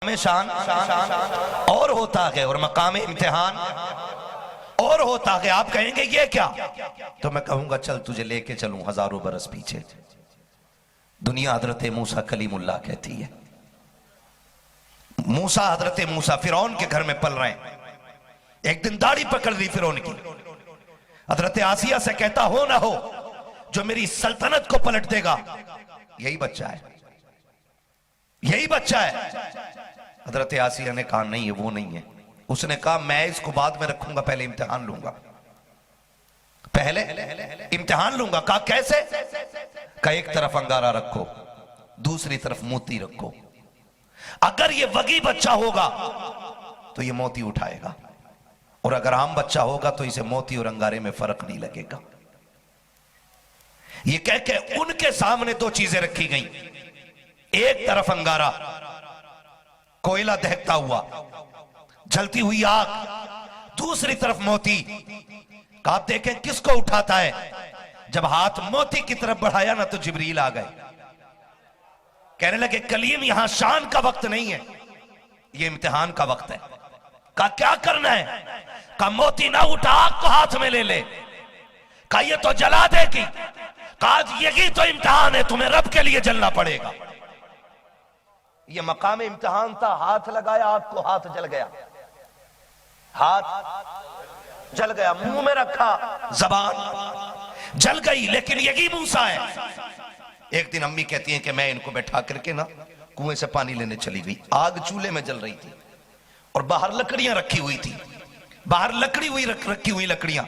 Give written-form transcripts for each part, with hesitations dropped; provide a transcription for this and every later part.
में शान और होता है और मकाम इम्तिहान और होता है। आप कहेंगे ये क्या, तो मैं कहूंगा चल तुझे लेके चलूं हजारों बरस पीछे। दुनिया हजरत मूसा कलीमुल्लाह कहती है। मूसा हजरत मूसा फिरौन के घर में पल रहे हैं। एक दिन दाढ़ी पकड़ ली फिरौन की। हजरत आसिया से कहता हो ना हो जो मेरी सल्तनत को पलट देगा, यही बच्चा है, यही बच्चा है। हजरत आसिया ने कहा नहीं है, वो नहीं है। उसने कहा मैं इसको बाद में रखूंगा, पहले इम्तिहान लूंगा, पहले इम्तिहान लूंगा। कहा कैसे? कहा एक तरफ अंगारा रखो, दूसरी तरफ मोती रखो। अगर ये वगी बच्चा होगा तो ये मोती उठाएगा, और अगर आम बच्चा होगा तो इसे मोती और अंगारे में फर्क नहीं लगेगा। ये कह के उनके सामने दो चीजें रखी गई। एक तरफ अंगारा, कोयला दहकता हुआ, जलती हुई आग, दूसरी तरफ मोती। आप देखें किसको उठाता है। जब हाथ मोती की तरफ बढ़ाया ना तो जिब्रील आ गए। कहने लगे कलीम यहां शान का वक्त नहीं है, ये इम्तिहान का वक्त है। कहा क्या करना है? कहा मोती ना उठा, आग को हाथ में ले ले। कहा ये तो जला देगी। कहा यही तो इम्तिहान है, तुम्हें रब के लिए जलना पड़ेगा। ये मकाम इम्तिहान था। हाथ लगाया आग को, हाथ जल गया, हाथ जल गया। मुंह में रखा, जबान जल गई, लेकिन यही मूसा है। एक दिन अम्मी कहती हैं कि मैं इनको बैठा करके ना कुएं से पानी लेने चली गई। आग चूल्हे में जल रही थी और बाहर लकड़ियां रखी हुई थी, बाहर रखी हुई लकड़ियां।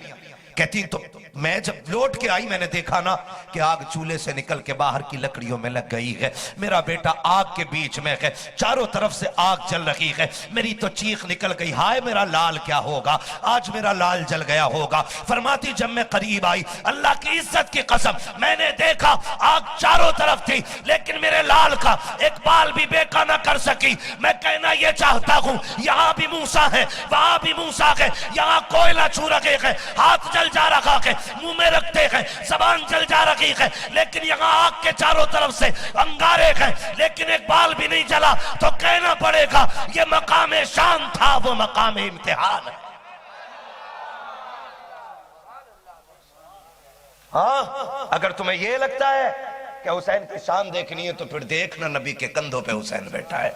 कहती तो मैं जब लौट के आई मैंने देखा ना कि आग चूल्हे से निकल के बाहर की लकड़ियों में लग गई है। मेरा बेटा आग के बीच में है, चारों तरफ से आग जल रही है। मेरी तो चीख निकल गई, हाय मेरा लाल क्या होगा, आज मेरा लाल जल गया होगा। फरमाती जब मैं करीब आई, अल्लाह की इज्जत की कसम, मैंने देखा आग चारों तरफ थी, लेकिन मेरे लाल का एक बाल भी बेका ना कर सकी। मैं कहना यह चाहता हूं, यहां भी मूसा है, वहां भी मूसा है, यहां कोयला छू रखे है, हाथ जल जा रहा है, मुंह में रखते हैं, जबान जल जा रही है, लेकिन यहां आग के चारों तरफ से अंगारे हैं, लेकिन एक बाल भी नहीं जला। तो कहना पड़ेगा ये मकाम शान था, वो मकाम इम्तिहान है। हाँ, अगर तुम्हें यह लगता है कि हुसैन की शान देखनी है तो फिर देखना नबी के कंधों पे हुसैन बैठा है,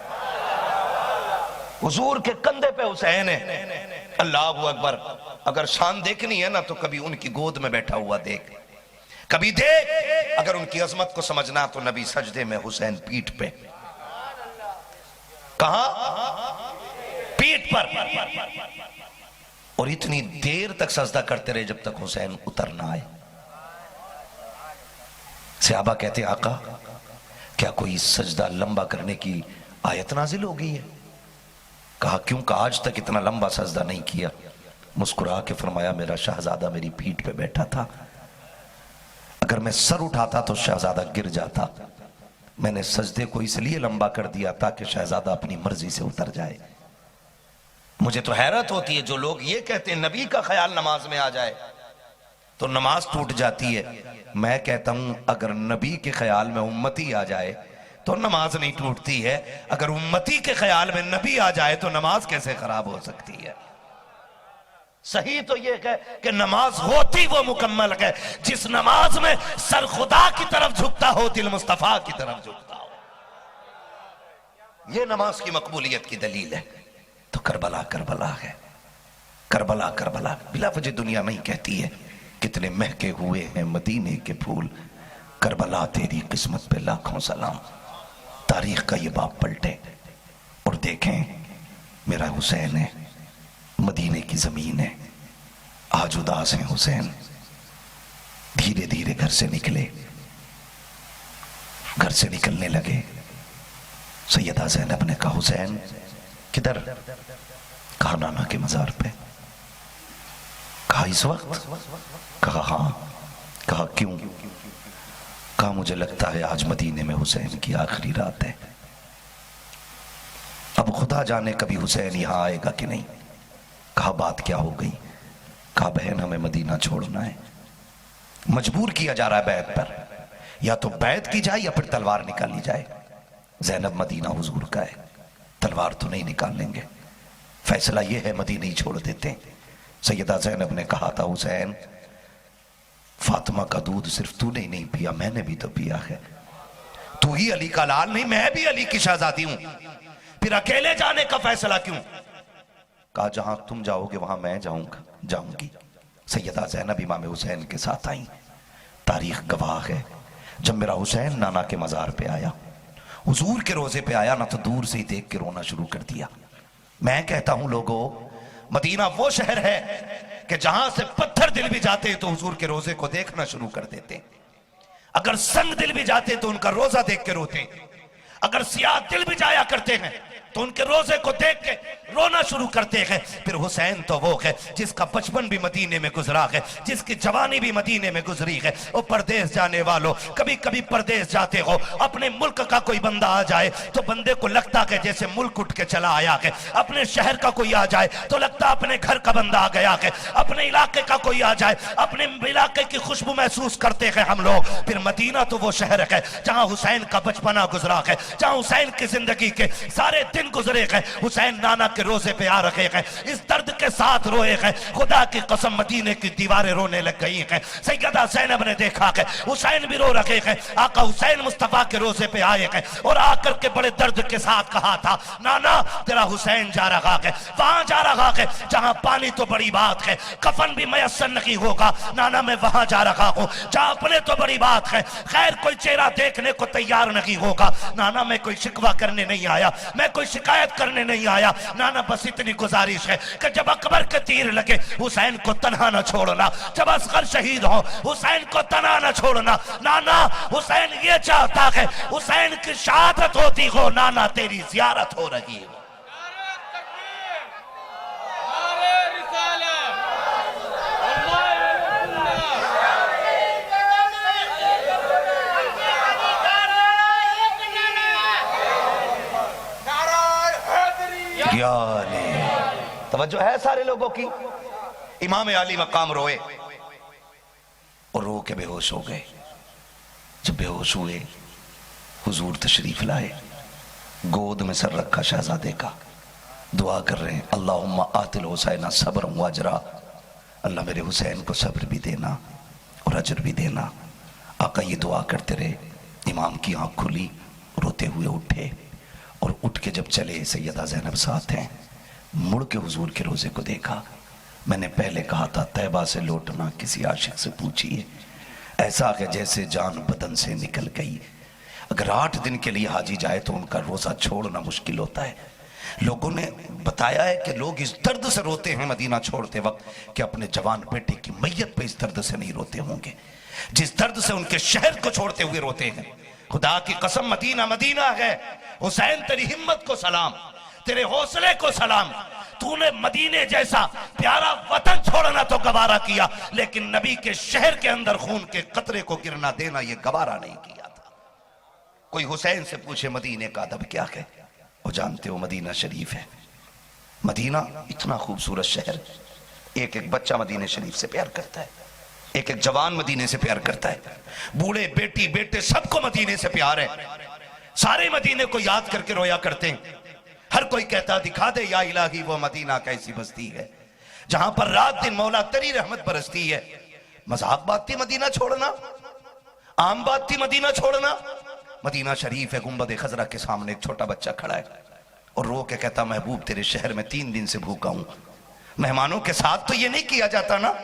हुजूर के कंधे पे हुसैन है। अल्लाहू अकबर। अगर शान देखनी है ना तो कभी उनकी गोद में बैठा हुआ देख, कभी देख। अगर उनकी अजमत को समझना तो नबी सजदे में, हुसैन पीठ पे। कहां? पीठ पर। और इतनी देर तक सजदा करते रहे जब तक हुसैन उतर ना आए। सहाबा कहते आका क्या कोई सजदा लंबा करने की आयत नाजिल हो गई है? कहा क्यों? का आज तक इतना लंबा सजदा नहीं किया। मुस्कुरा के फरमाया मेरा शहजादा मेरी पीठ पे बैठा था, अगर मैं सर उठाता तो शहजादा गिर जाता। मैंने सजदे को इसलिए लंबा कर दिया ताकि शहजादा अपनी मर्जी से उतर जाए। मुझे तो हैरत होती है जो लोग ये कहते हैं नबी का ख्याल नमाज में आ जाए तो नमाज टूट जाती है। मैं कहता हूं अगर नबी के ख्याल में उम्मती आ जाए तो नमाज नहीं टूटती है। अगर उम्मती के ख्याल में नबी आ जाए तो नमाज कैसे खराब हो सकती है? सही तो यह है कि नमाज होती वो मुकम्मल है जिस नमाज में सर खुदा की तरफ झुकता हो, दिल मुस्तफा की तरफ झुकता हो। यह नमाज की मकबूलियत की दलील है। तो करबला करबला है, करबला करबला बिला वजह दुनिया नहीं कहती है। कितने महके हुए हैं मदीने के फूल, करबला तेरी किस्मत पे लाखों सलाम। तारीख का ये बाप पलटे और देखें मेरा हुसैन है, मदीने की जमीन है। आज उदास है हुसैन। धीरे धीरे घर से निकले, घर से निकलने लगे। सैयदा ज़ैनब ने कहा हुसैन किधर? कहा नाना के मजार पे। कहा इस वक्त? कहा हाँ। कहा क्यों? कहा मुझे लगता है आज मदीने में हुसैन की आखिरी रात है। अब खुदा जाने कभी हुसैन यहां आएगा कि नहीं। कहा बात क्या हो गई? कहा बहन हमें मदीना छोड़ना है, मजबूर किया जा रहा है बैत पर, या तो बैत की जाए या फिर तलवार निकाली जाए। ज़ैनब मदीना हुजूर का है, तलवार तलवार तो नहीं निकालेंगे, फैसला यह है मदीना ही छोड़ देते। सैयदा ज़ैनब ने कहा था, हुसैन फातिमा का दूध सिर्फ तूने ही नहीं पिया, मैंने भी तो पिया है। तू ही अली का लाल नहीं, मैं भी अली की शहजादी हूं, फिर अकेले जाने का फैसला क्यों? कहा जहां तुम जाओगे वहां मैं जाऊंगी। सैयदा ज़ैनब इमाम हुसैन के साथ आई। तारीख गवाह है, जब मेरा हुसैन नाना के मजार पे आया, हुजूर के रोजे पे आया ना, तो दूर से ही देख के रोना शुरू कर दिया। मैं कहता हूं लोगों, मदीना वो शहर है कि जहां से पत्थर दिल भी जाते तो हुजूर के रोजे को देखना शुरू कर देते। अगर संग दिल भी जाते तो उनका रोजा देख के रोते। अगर सियाह दिल भी जाया करते हैं तो उनके रोजे को देख के रोना शुरू करते हैं। फिर हुसैन तो वो है जिसका बचपन भी मदीने में गुजरा है, जिसकी जवानी भी मदीने में गुजरी है। वो परदेश जाने वालों, कभी कभी परदेश जाते हो, अपने मुल्क का कोई बंदा आ जाए तो बंदे को लगता है जैसे मुल्क उठ के चला आया है। अपने शहर का कोई आ जाए तो लगता अपने घर का बंदा आ गया है। अपने इलाके का कोई आ जाए, अपने इलाके की खुशबू महसूस करते हैं हम लोग। फिर मदीना तो वो शहर है जहां हुसैन का बचपना गुजरा है, जहां हुसैन की जिंदगी के सारे दिन गुजरे हैं। हुसैन नाना के रोजे पे आ रखे हैं, इस दर्द के साथ रोए हैं। खुदा की कसम मदीने की दीवारें रोने लग गई हैं। सैयदा ज़ैनब ने देखा है हुसैन भी रो रखे हैं। आका हुसैन मुस्तफा के रोजे पे आए हैं और आकर के बड़े दर्द के साथ कहा था, नाना तेरा हुसैन जा रहा है, वहां जा रहा है जहां पानी तो बड़ी बात है, कफन भी मयसर नहीं होगा। नाना मैं वहां जा रहा हूं जहां अपने तो बड़ी बात है, खैर कोई चेहरा देखने को तैयार नहीं होगा। नाना मैं कोई शिकवा करने नहीं आया, मैं कोई शिकायत करने नहीं आया। नाना बस इतनी गुजारिश है कि जब अकबर के तीर लगे हुसैन को तन्हा न छोड़ना, जब असगर शहीद हो हुसैन को तन्हा न छोड़ना। नाना हुसैन ये चाहता है हुसैन की शहादत होती हो, नाना तेरी जियारत हो रही है। तवज्जो है सारे लोगों की। इमाम अली मकाम रोए और रो के बेहोश हो गए। जब बेहोश हुए हुजूर तशरीफ लाए, गोद में सर रखा शहजादे का, दुआ कर रहे हैं, अल्लाहुम्मा आतिल हुसैन सब्र व अजरा, अल्लाह मेरे हुसैन को सब्र भी देना और अजर भी देना। आका ये दुआ करते रहे। इमाम की आंख खुली, रोते हुए उठे और उठ के जब चले, सैयदा ज़ैनब साथ हैं, मुड़ के हुजूर के रोजे को देखा। मैंने पहले कहा था तैबा से लौटना किसी आशिक से पूछिए, ऐसा है जैसे जान बदन से निकल गई। अगर 8 दिन के लिए हाजी जाए तो उनका रोजा छोड़ना मुश्किल होता है। लोगों ने बताया है कि लोग इस दर्द से रोते हैं मदीना छोड़ते वक्त कि अपने जवान बेटे की मैयत पे इस दर्द से नहीं रोते होंगे जिस दर्द से उनके शहर को छोड़ते हुए रोते हैं। खुदा की कसम मदीना मदीना है। हुसैन तेरी हिम्मत को सलाम, तेरे हौसले को सलाम। तूने मदीने जैसा प्यारा वतन छोड़ना तो गवारा किया, लेकिन नबी के शहर के अंदर खून के कतरे को गिरना देना यह गवारा नहीं किया था। कोई हुसैन से पूछे मदीने का अदब क्या है, वो जानते हो मदीना शरीफ है। मदीना इतना खूबसूरत शहर, एक एक बच्चा मदीने शरीफ से प्यार करता है, एक एक जवान मदीने से प्यार करता है, बूढ़े बेटी बेटे सबको मदीने से प्यार है। सारे मदीने को याद करके रोया करते हैं। हर कोई कहता दिखा दे या इलाही वो मदीना कैसी बस्ती है जहां पर रात दिन मौला तेरी रहमत बरसती है। मजाक बात थी मदीना छोड़ना, आम बात थी मदीना छोड़ना। मदीना शरीफ है, गुंबद खजरा के सामने एक छोटा बच्चा खड़ा है और रो के कहता महबूब तेरे शहर में 3 दिन से भूखा हूं। मेहमानों के साथ तो ये नहीं किया जाता ना,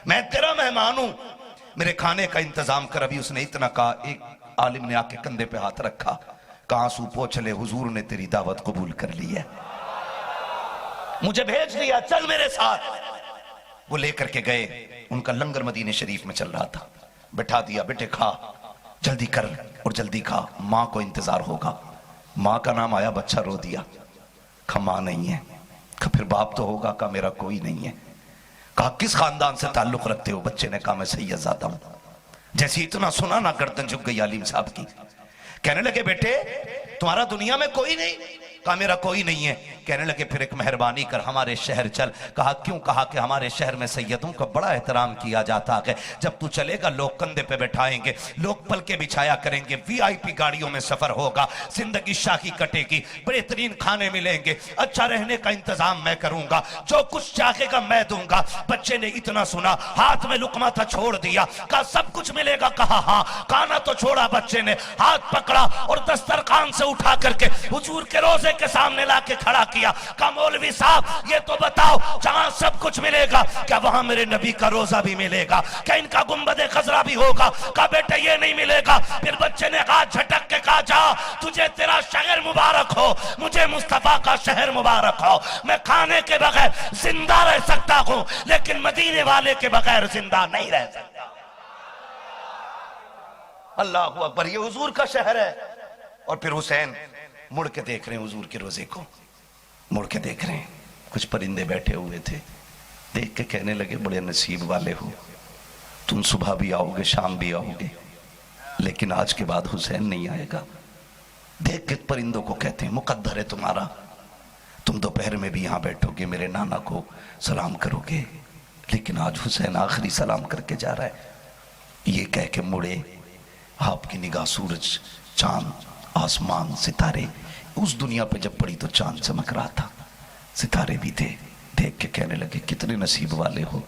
मैं तेरा मेहमान हूं, मेरे खाने का इंतजाम कर। अभी उसने इतना कहा, एक आलिम ने आके कंधे पे हाथ रखा, कहा आंसू पोंछ ले, हुजूर ने तेरी दावत कबूल कर ली है, मुझे भेज दिया, चल मेरे साथ। वो लेकर के गए, उनका लंगर मदीने शरीफ में चल रहा था। बैठा दिया, बेटे खा, जल्दी कर और जल्दी खा, माँ को इंतजार होगा। माँ का नाम आया, बच्चा रो दिया। कहा माँ नहीं है। कहा फिर बाप तो होगा। कहा मेरा कोई नहीं है। कहा किस खानदान से ताल्लुक रखते हो? बच्चे ने कहा मैं सैयदजादा हूं। जैसे इतना सुना ना, गर्दन झुक गई आलिम साहब की। कहने लगे बेटे तुम्हारा दुनिया में कोई नहीं? कहा मेरा कोई नहीं है। कहने लगे फिर एक मेहरबानी कर हमारे शहर चल। कहा क्यों? कहा कि हमारे शहर में सैयदों का बड़ा एहतराम किया जाता है, जब तू चलेगा लोग कंधे पे बैठाएंगे, लोग पलके बिछाया करेंगे, वीआईपी गाड़ियों में सफर होगा, जिंदगी शाही कटेगी, बेहतरीन खाने मिलेंगे, अच्छा रहने का इंतजाम मैं करूंगा, जो कुछ चाहेगा मैं दूंगा। बच्चे ने इतना सुना, हाथ में लुकमा था छोड़ दिया, कहा सब कुछ मिलेगा। कहा हाँ। खाना तो छोड़ा, बच्चे ने हाथ पकड़ा और दस्तरखान से उठा करके हुजूर के रोजे के सामने लाके खड़ा किया। कहा मौलवी साहब ये तो बताओ, जहां सब कुछ मिलेगा क्या वहां मेरे नबी का रोजा भी मिलेगा? क्या इनका गुंबदे खजरा भी होगा? कहा बेटा ये नहीं मिलेगा। फिर बच्चे ने हाथ झटक के कहा जा, तुझे तेरा शहर मुबारक हो, मुझे मुस्तफा का शहर मुबारक हो। मैं खाने के बगैर जिंदा रह सकता हूं, लेकिन मदीने वाले के बगैर जिंदा नहीं रह सकता। अल्लाह अकबर, ये हुजूर का शहर है। और फिर हुसैन मुड़ के देख रहे हैं हुजूर के रोजे को, मुड़ के देख रहे हैं, कुछ परिंदे बैठे हुए थे, देख के कहने लगे बड़े नसीब वाले हो, तुम सुबह भी आओगे शाम भी आओगे, लेकिन आज के बाद हुसैन नहीं आएगा। देख के परिंदों को कहते हैं मुकद्दर है तुम्हारा, तुम दोपहर में भी यहां बैठोगे, मेरे नाना को सलाम करोगे, लेकिन आज हुसैन आखिरी सलाम करके जा रहा है। ये कह के मुड़े, आपकी निगाह सूरज, चांद, आसमान, सितारे, उस दुनिया पे जब पड़ी तो चांद चमक रहा था, सितारे भी थे। देख के कहने लगे कितने नसीब वाले हो,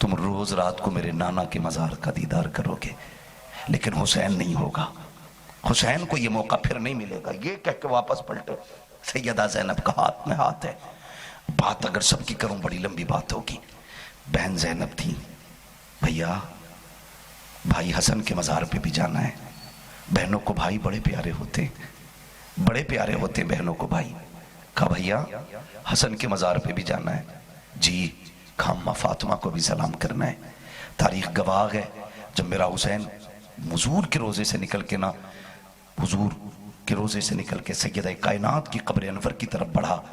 तुम रोज रात को मेरे नाना के मजार का दीदार करोगे, लेकिन हुसैन नहीं होगा, हुसैन को ये मौका फिर नहीं मिलेगा। ये कह के वापस पलटे। सैयदा ज़ैनब का हाथ में हाथ है। बात अगर सबकी करूं बड़ी लंबी बात होगी। बहन ज़ैनब थी, भैया भाई हसन के मजार पे भी जाना है। बहनों को भाई बड़े प्यारे होते, बड़े प्यारे होते बहनों को भाई। कहा भैया हसन के मजार पे भी जाना है जी, खाम्मा फातिमा को भी सलाम करना है। तारीख गवाह है, जब मेरा हुसैन हुजूर के रोजे से निकल के ना, हुजूर के रोजे से निकल के सैयदा कायनात की कब्र अनवर की तरफ बढ़ा,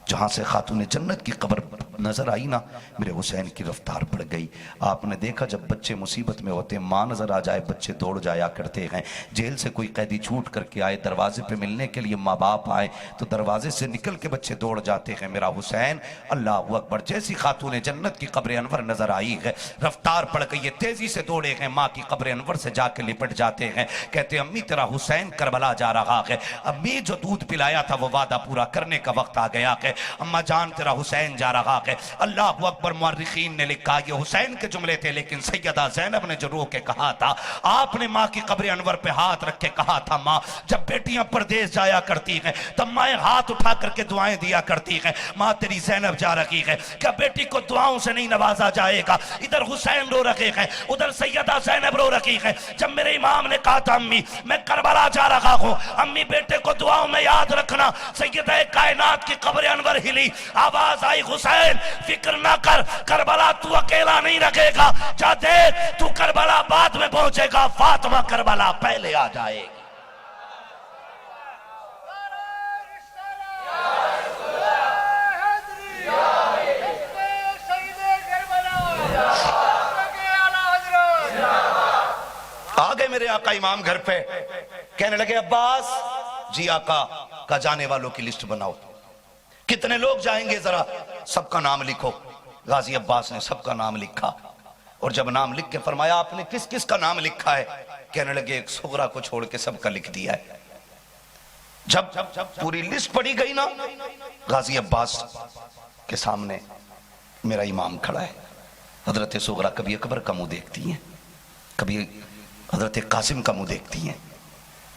जहां से खातून जन्नत की कब्र नजर आई ना, मेरे हुसैन की रफ्तार बढ़ गई। आपने देखा जब बच्चे मुसीबत में होते, माँ नजर आ जाए बच्चे दौड़ जाया करते हैं। जेल से कोई कैदी छूट करके आए, दरवाजे पे मिलने के लिए माँ बाप आए तो दरवाजे से निकल के बच्चे दौड़ जाते हैं। मेरा हुसैन, अल्लाह अकबर, जैसी खातून जन्नत की कब्र अनवर नजर आई है, रफ्तार बढ़ गई है, तेजी से दौड़े हैं, माँ की कब्र अनवर से जाके लिपट जाते हैं। कहते अम्मी तेरा हुसैन करबला जा रहा है। अम्मी जो दूध पिलाया था वो वादा पूरा करने का वक्त आ गया है। अम्मा जान तेरा हुसैन जा रहा है। अल्लाह अकबर, मुअर्रिखीन ने लिखा ये हुसैन के जुमले थे, लेकिन सैयदा ज़ैनब ने जो रो के कहा था, आपने माँ की कब्र अनवर पे हाथ रख के कहा था, माँ जब बेटियां परदेश जाया करती हैं तब माएं हाथ उठा करके दुआएं दिया करती हैं। माँ तेरी ज़ैनब जा रही है, क्या बेटी को दुआओं से नहीं नवाजा जाएगा? इधर हुसैन रो रखे हैं, उधर सैयदा ज़ैनब रो रखी है। जब मेरे इमाम ने कहा था अम्मी मैं करबला जा रहा हूँ, अम्मी बेटे को दुआओं में याद रखना, सैयदा कायनात की कब्र अनवर हिली, आवाज आई हुसैन फिक्र ना कर, करबला तू अकेला नहीं रखेगा, जा देख तू करबला बाद में पहुंचेगा, फातिमा करबला पहले आ जाएगी। आ गए मेरे आका इमाम घर पे, कहने लगे अब्बास जी आका का जाने वालों की लिस्ट बनाओ, कितने लोग जाएंगे जरा सबका नाम लिखो। गाजी अब्बास ने सबका नाम लिखा, और जब नाम लिख के फरमाया आपने किस किस का नाम लिखा है? कहने लगे एक सुगरा को छोड़ के सबका लिख दिया है। जब पूरी लिस्ट पढ़ी गई ना, गाजी अब्बास के सामने मेरा इमाम खड़ा है। हजरत सुगरा कभी अकबर का मुंह देखती हैं, कभी हजरत कासिम का मुंह देखती हैं।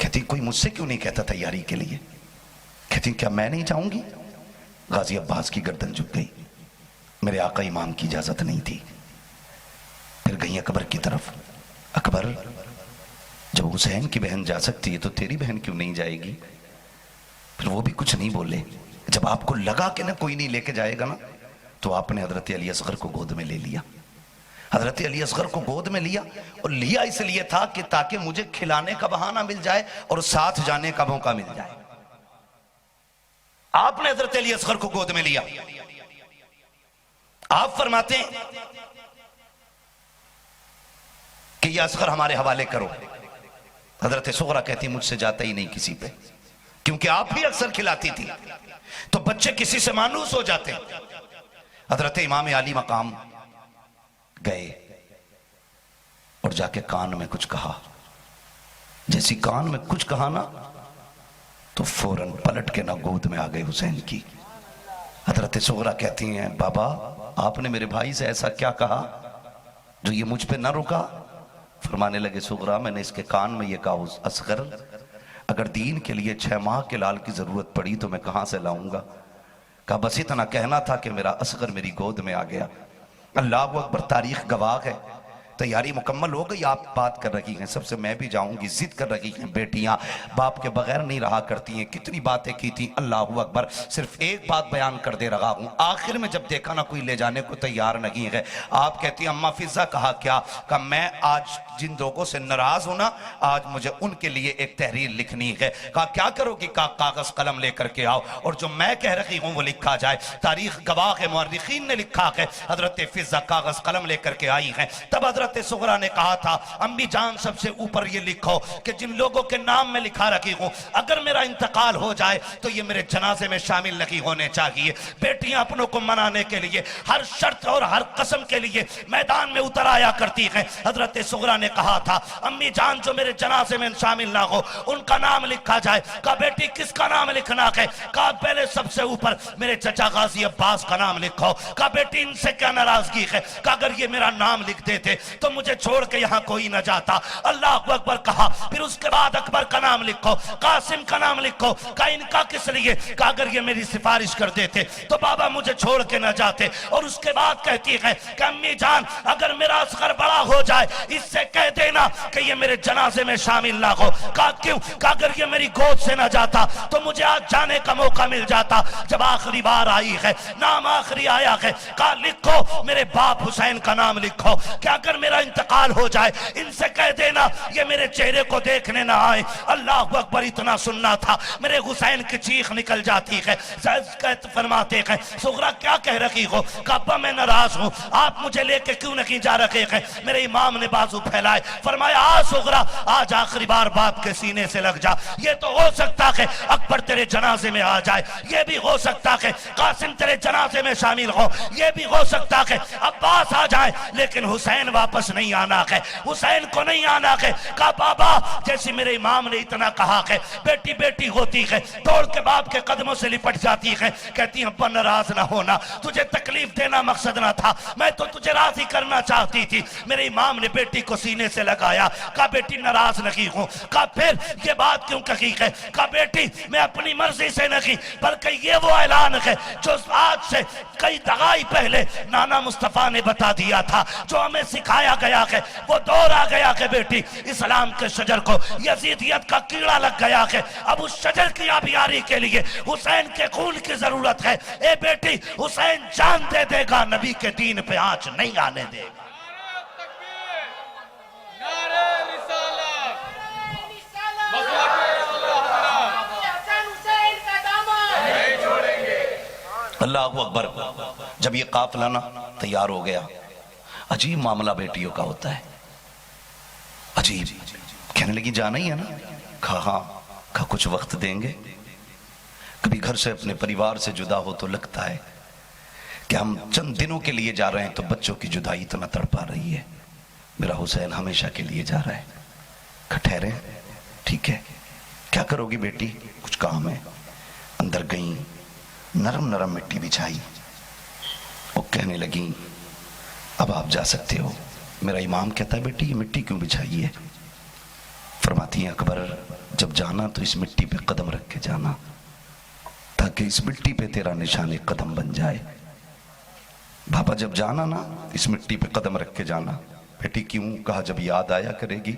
कहती कोई मुझसे क्यों नहीं कहता तैयारी के लिए? कहती क्या मैं नहीं जाऊंगी? गाजी अब्बास की गर्दन झुक गई। मेरे आका इमाम की इजाजत नहीं थी। फिर गई अकबर की तरफ। अकबर जब हुसैन की बहन जा सकती है तो तेरी बहन क्यों नहीं जाएगी? फिर वो भी कुछ नहीं बोले। जब आपको लगा कि ना कोई नहीं लेके जाएगा ना, तो आपने हजरत अली असगर को गोद में ले लिया। हजरत अली असगर को गोद में लिया, और लिया इसलिए था कि ताकि मुझे खिलाने का बहाना मिल जाए और साथ जाने का मौका मिल जाए। आपने हजरत अली असगर को गोद में लिया। आप फरमाते हैं कि यह असगर हमारे हवाले करो। हजरत सुगरा कहती मुझसे जाता ही नहीं किसी पे, क्योंकि आप ही अक्सर खिलाती थी, तो बच्चे किसी से मानूस हो जाते। हजरत इमाम अली मकाम गए और जाके कान में कुछ कहा। जैसी कान में कुछ कहा ना, तो फौरन पलट के ना गोद में आ गए हुसैन की। हजरत सुगरा कहती हैं, बाबा आपने मेरे भाई से ऐसा क्या कहा जो ये मुझ पे ना रुका? फरमाने लगे, सुगरा मैंने इसके कान में ये कहा, असगर अगर दीन के लिए 6 माह के लाल की जरूरत पड़ी तो मैं कहां से लाऊंगा? कहा बस इतना कहना था कि मेरा असगर मेरी गोद में आ गया। अल्लाह अकबर, तारीख गवाह है। तैयारी मुकम्मल हो गई, आप बात कर रही हैं, सबसे मैं भी जाऊंगी, जिद कर रही हैं। बेटियां बाप के बगैर नहीं रहा करती हैं। कितनी बातें की थी, अल्लाह अकबर। सिर्फ एक बात बयान कर दे रहा हूं। आखिर में जब देखा ना कोई ले जाने को तैयार नहीं है, आप कहती हैं, अम्मा फिजा कहा क्या? कहा मैं आज जिन लोगों से नाराज हूं ना, आज मुझे उनके लिए एक तहरीर लिखनी है। कहा क्या करोगी? का कागज कलम लेकर के आओ और जो मैं कह रही हूं वो लिखा जाए। तारीख गवाह है, मुअर्रिखीन ने लिखा है। हजरत फिजा कागज कलम लेकर के आई हैं। तब हजरत सुगरा ने कहा था, अम्मी जान सबसे ऊपर ये लिखो कि जिन लोगों के नाम में लिखा रखी हूं, अगर मेरा इंतकाल हो जाए तो ये मेरे जनाजे में शामिल नहीं होने चाहिए। बेटियां अपनों को मनाने के लिए हर शर्त और हर कसम के लिए मैदान में उतर आया करती हैं। हजरत सुगरा ने कहा था, अम्मी जान जो मेरे जनाजे में शामिल ना हो उनका नाम लिखा जाए। कहा बेटी किसका नाम लिखना है? कहा पहले सबसे ऊपर मेरे चचा गाजी अब्बास का नाम लिखो। कहा बेटी इनसे क्या नाराजगी है? कहा अगर ये मेरा नाम लिख देते तो मुझे छोड़ के यहां कोई न जाता। अल्लाह अकबर कहा। फिर उसके बाद अकबर का नाम लिखो, कासिम का नाम लिखो। कहा इनका किस लिए? कहा अगर ये मेरी सिफारिश कर देते तो बाबा मुझे छोड़ के न जाते। और उसके बाद कहती है कि अम्मी जान अगर मेरा असगर बड़ा हो जाए इससे कह देना कि ये मेरे जनाजे में शामिल ना हो। कहा क्यों? कहा अगर ये मेरी गोद से न जाता तो मुझे आज जाने का मौका मिल जाता। जब आखिरी बार आई है, नाम आखिरी आया है, कहा लिखो मेरे बाप हुसैन का नाम लिखो। क्या अगर मेरा इंतकाल हो जाए इनसे कह देना ये मेरे चेहरे को देखने ना आए। अल्लाह अकबर, इतना सुनना था मेरे हुसैन की चीख निकल जाती है। फरमाते हैं, सुगरा क्या कह रही हो? कहा मैं नाराज हूं, आप मुझे लेके क्यों नहीं जा रहे हैं? मेरे इमाम ने बाजू फैलाए, फरमाया आ सुगरा आज आखिरी बार बाप के सीने से लग जा। ये तो हो सकता है अकबर तेरे जनाजे में आ जाए, ये भी हो सकता है कासिम तेरे जनाजे में शामिल हो, ये भी हो सकता है अब्बास आ जाए, लेकिन हुसैन वापस नहीं आना है, हुसैन को नहीं आना है। कहा बाबा जैसे मेरे इमाम ने इतना कहा है, बेटी बेटी होती है, दौड़ के बाप के कदमों से लिपट जाती है। कहती है नाराज ना होना, तुझे तकलीफ देना मकसद ना था, मैं तो तुझे राजी करना चाहती थी। मेरे इमाम ने बेटी को सीने से लगाया। कहा बेटी नाराज नहीं हूं। कहा फिर ये बात क्यों कही है? कहा बेटी मैं अपनी मर्जी से नहीं, बल्कि ये वो ऐलान है जो आज से कई दगाई पहले नाना मुस्तफा ने बता दिया था, जो हमें सिखाया गया है। वो दौर आ गया है बेटी, इस्लाम के शजर को यजीदियत का कीड़ा लग गया है। अब उस शजर की आबियारी के लिए हुसैन के खून की जरूरत है। ए बेटी हुसैन जान दे देगा, नबी के दीन पे आंच नहीं आने देगा। अल्लाह अकबर। जब ये काफिला ना तैयार हो गया, अजीब मामला बेटियों का होता है, अजीब। कहने लगी जाना ही है ना? कहा हाँ। कहा कुछ वक्त देंगे? कभी घर से अपने परिवार से जुदा हो तो लगता है कि हम चंद दिनों के लिए जा रहे हैं, तो बच्चों की जुदाई इतना तड़पा रही है। मेरा हुसैन हमेशा के लिए जा रहा है। ठहरे, ठीक है, क्या करोगी बेटी? कुछ काम है। अंदर गई, नरम नरम मिट्टी बिछाई और कहने लगी अब आप जा सकते हो। मेरा इमाम कहता है बेटी ये मिट्टी क्यों बिछाई है? फरमाती है अकबर जब जाना तो इस मिट्टी पे कदम रख के जाना, ताकि इस मिट्टी पे तेरा निशान कदम बन जाए। बाबा जब जाना ना इस मिट्टी पे कदम रख के जाना। बेटी क्यों? कहा जब याद आया करेगी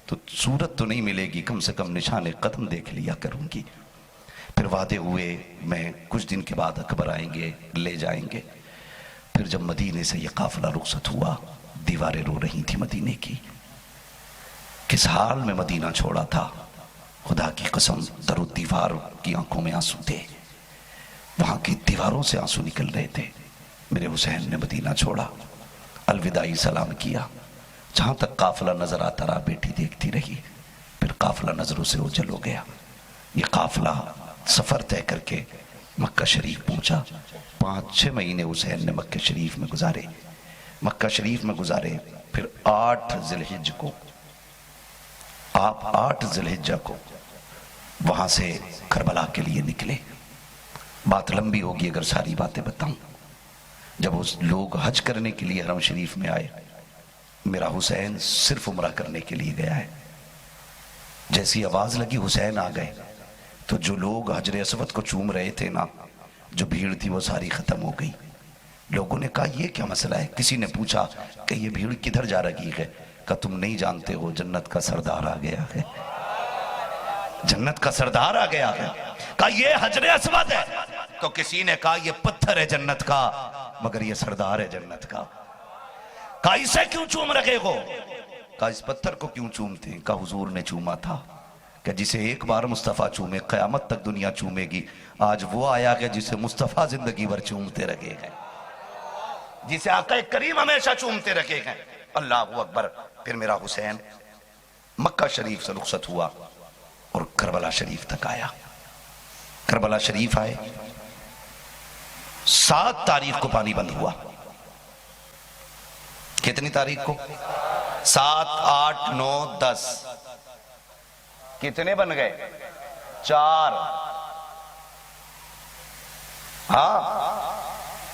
तो सूरत तो नहीं मिलेगी, कम से कम निशान कदम देख लिया करूंगी। फिर वादे हुए मैं कुछ दिन के बाद अकबर आएंगे, ले जाएंगे। फिर जब मदीने से यह काफिला रुखसत हुआ, दीवारें रो रही थी मदीने की। किस हाल में मदीना छोड़ा था, खुदा की कसम दरो दीवार की आंखों में आंसू थे, वहां की दीवारों से आंसू निकल रहे थे। मेरे हुसैन ने मदीना छोड़ा, अलविदाई सलाम किया। जहां तक काफिला नजर आता रहा बेटी देखती रही। फिर काफिला नजरों से ओझल हो गया। ये काफिला सफर तय करके मक्का शरीफ पहुंचा। 5-6 महीने हुसैन ने मक्का शरीफ में गुजारे। मक्का शरीफ में गुजारे, फिर 8 जिलहिज को, आप 8 जिलहिज्जा को वहां से करबला के लिए निकले। बात लंबी होगी अगर सारी बातें बताऊं। जब उस लोग हज करने के लिए हरम शरीफ में आए, मेरा हुसैन सिर्फ उम्रा करने के लिए गया है। जैसी आवाज लगी हुसैन आ गए, तो जो लोग हजर असवद को चूम रहे थे ना, जो भीड़ थी वो सारी खत्म हो गई। लोगों ने कहा ये क्या मसला है। किसी ने पूछा कि ये भीड़ किधर जा रही है। कहा तुम नहीं जानते हो, जन्नत का सरदार आ गया है, जन्नत का सरदार आ गया है। कहा ये हजर असवद है। तो किसी ने कहा ये पत्थर है जन्नत का, मगर ये सरदार है जन्नत का। कहा इसे क्यों चूम रखे हो। कहा इस पत्थर को क्यों चूमते हैं। कहा हुजूर ने चूमा था कि जिसे एक बार मुस्तफ़ा चूमे क़यामत तक दुनिया चूमेगी। आज वो आया है जिसे मुस्तफ़ा जिंदगी भर चूमते रखे हैं, जिसे आका करीम हमेशा चूमते रखे हैं। अल्लाह अकबर। फिर मेरा हुसैन मक्का शरीफ से रुखसत हुआ और करबला शरीफ तक आया। करबला शरीफ आए, 7 तारीख को पानी बंद हुआ। कितनी तारीख को? 7, 8, 9, 10। कितने बन गए? 4। हाँ,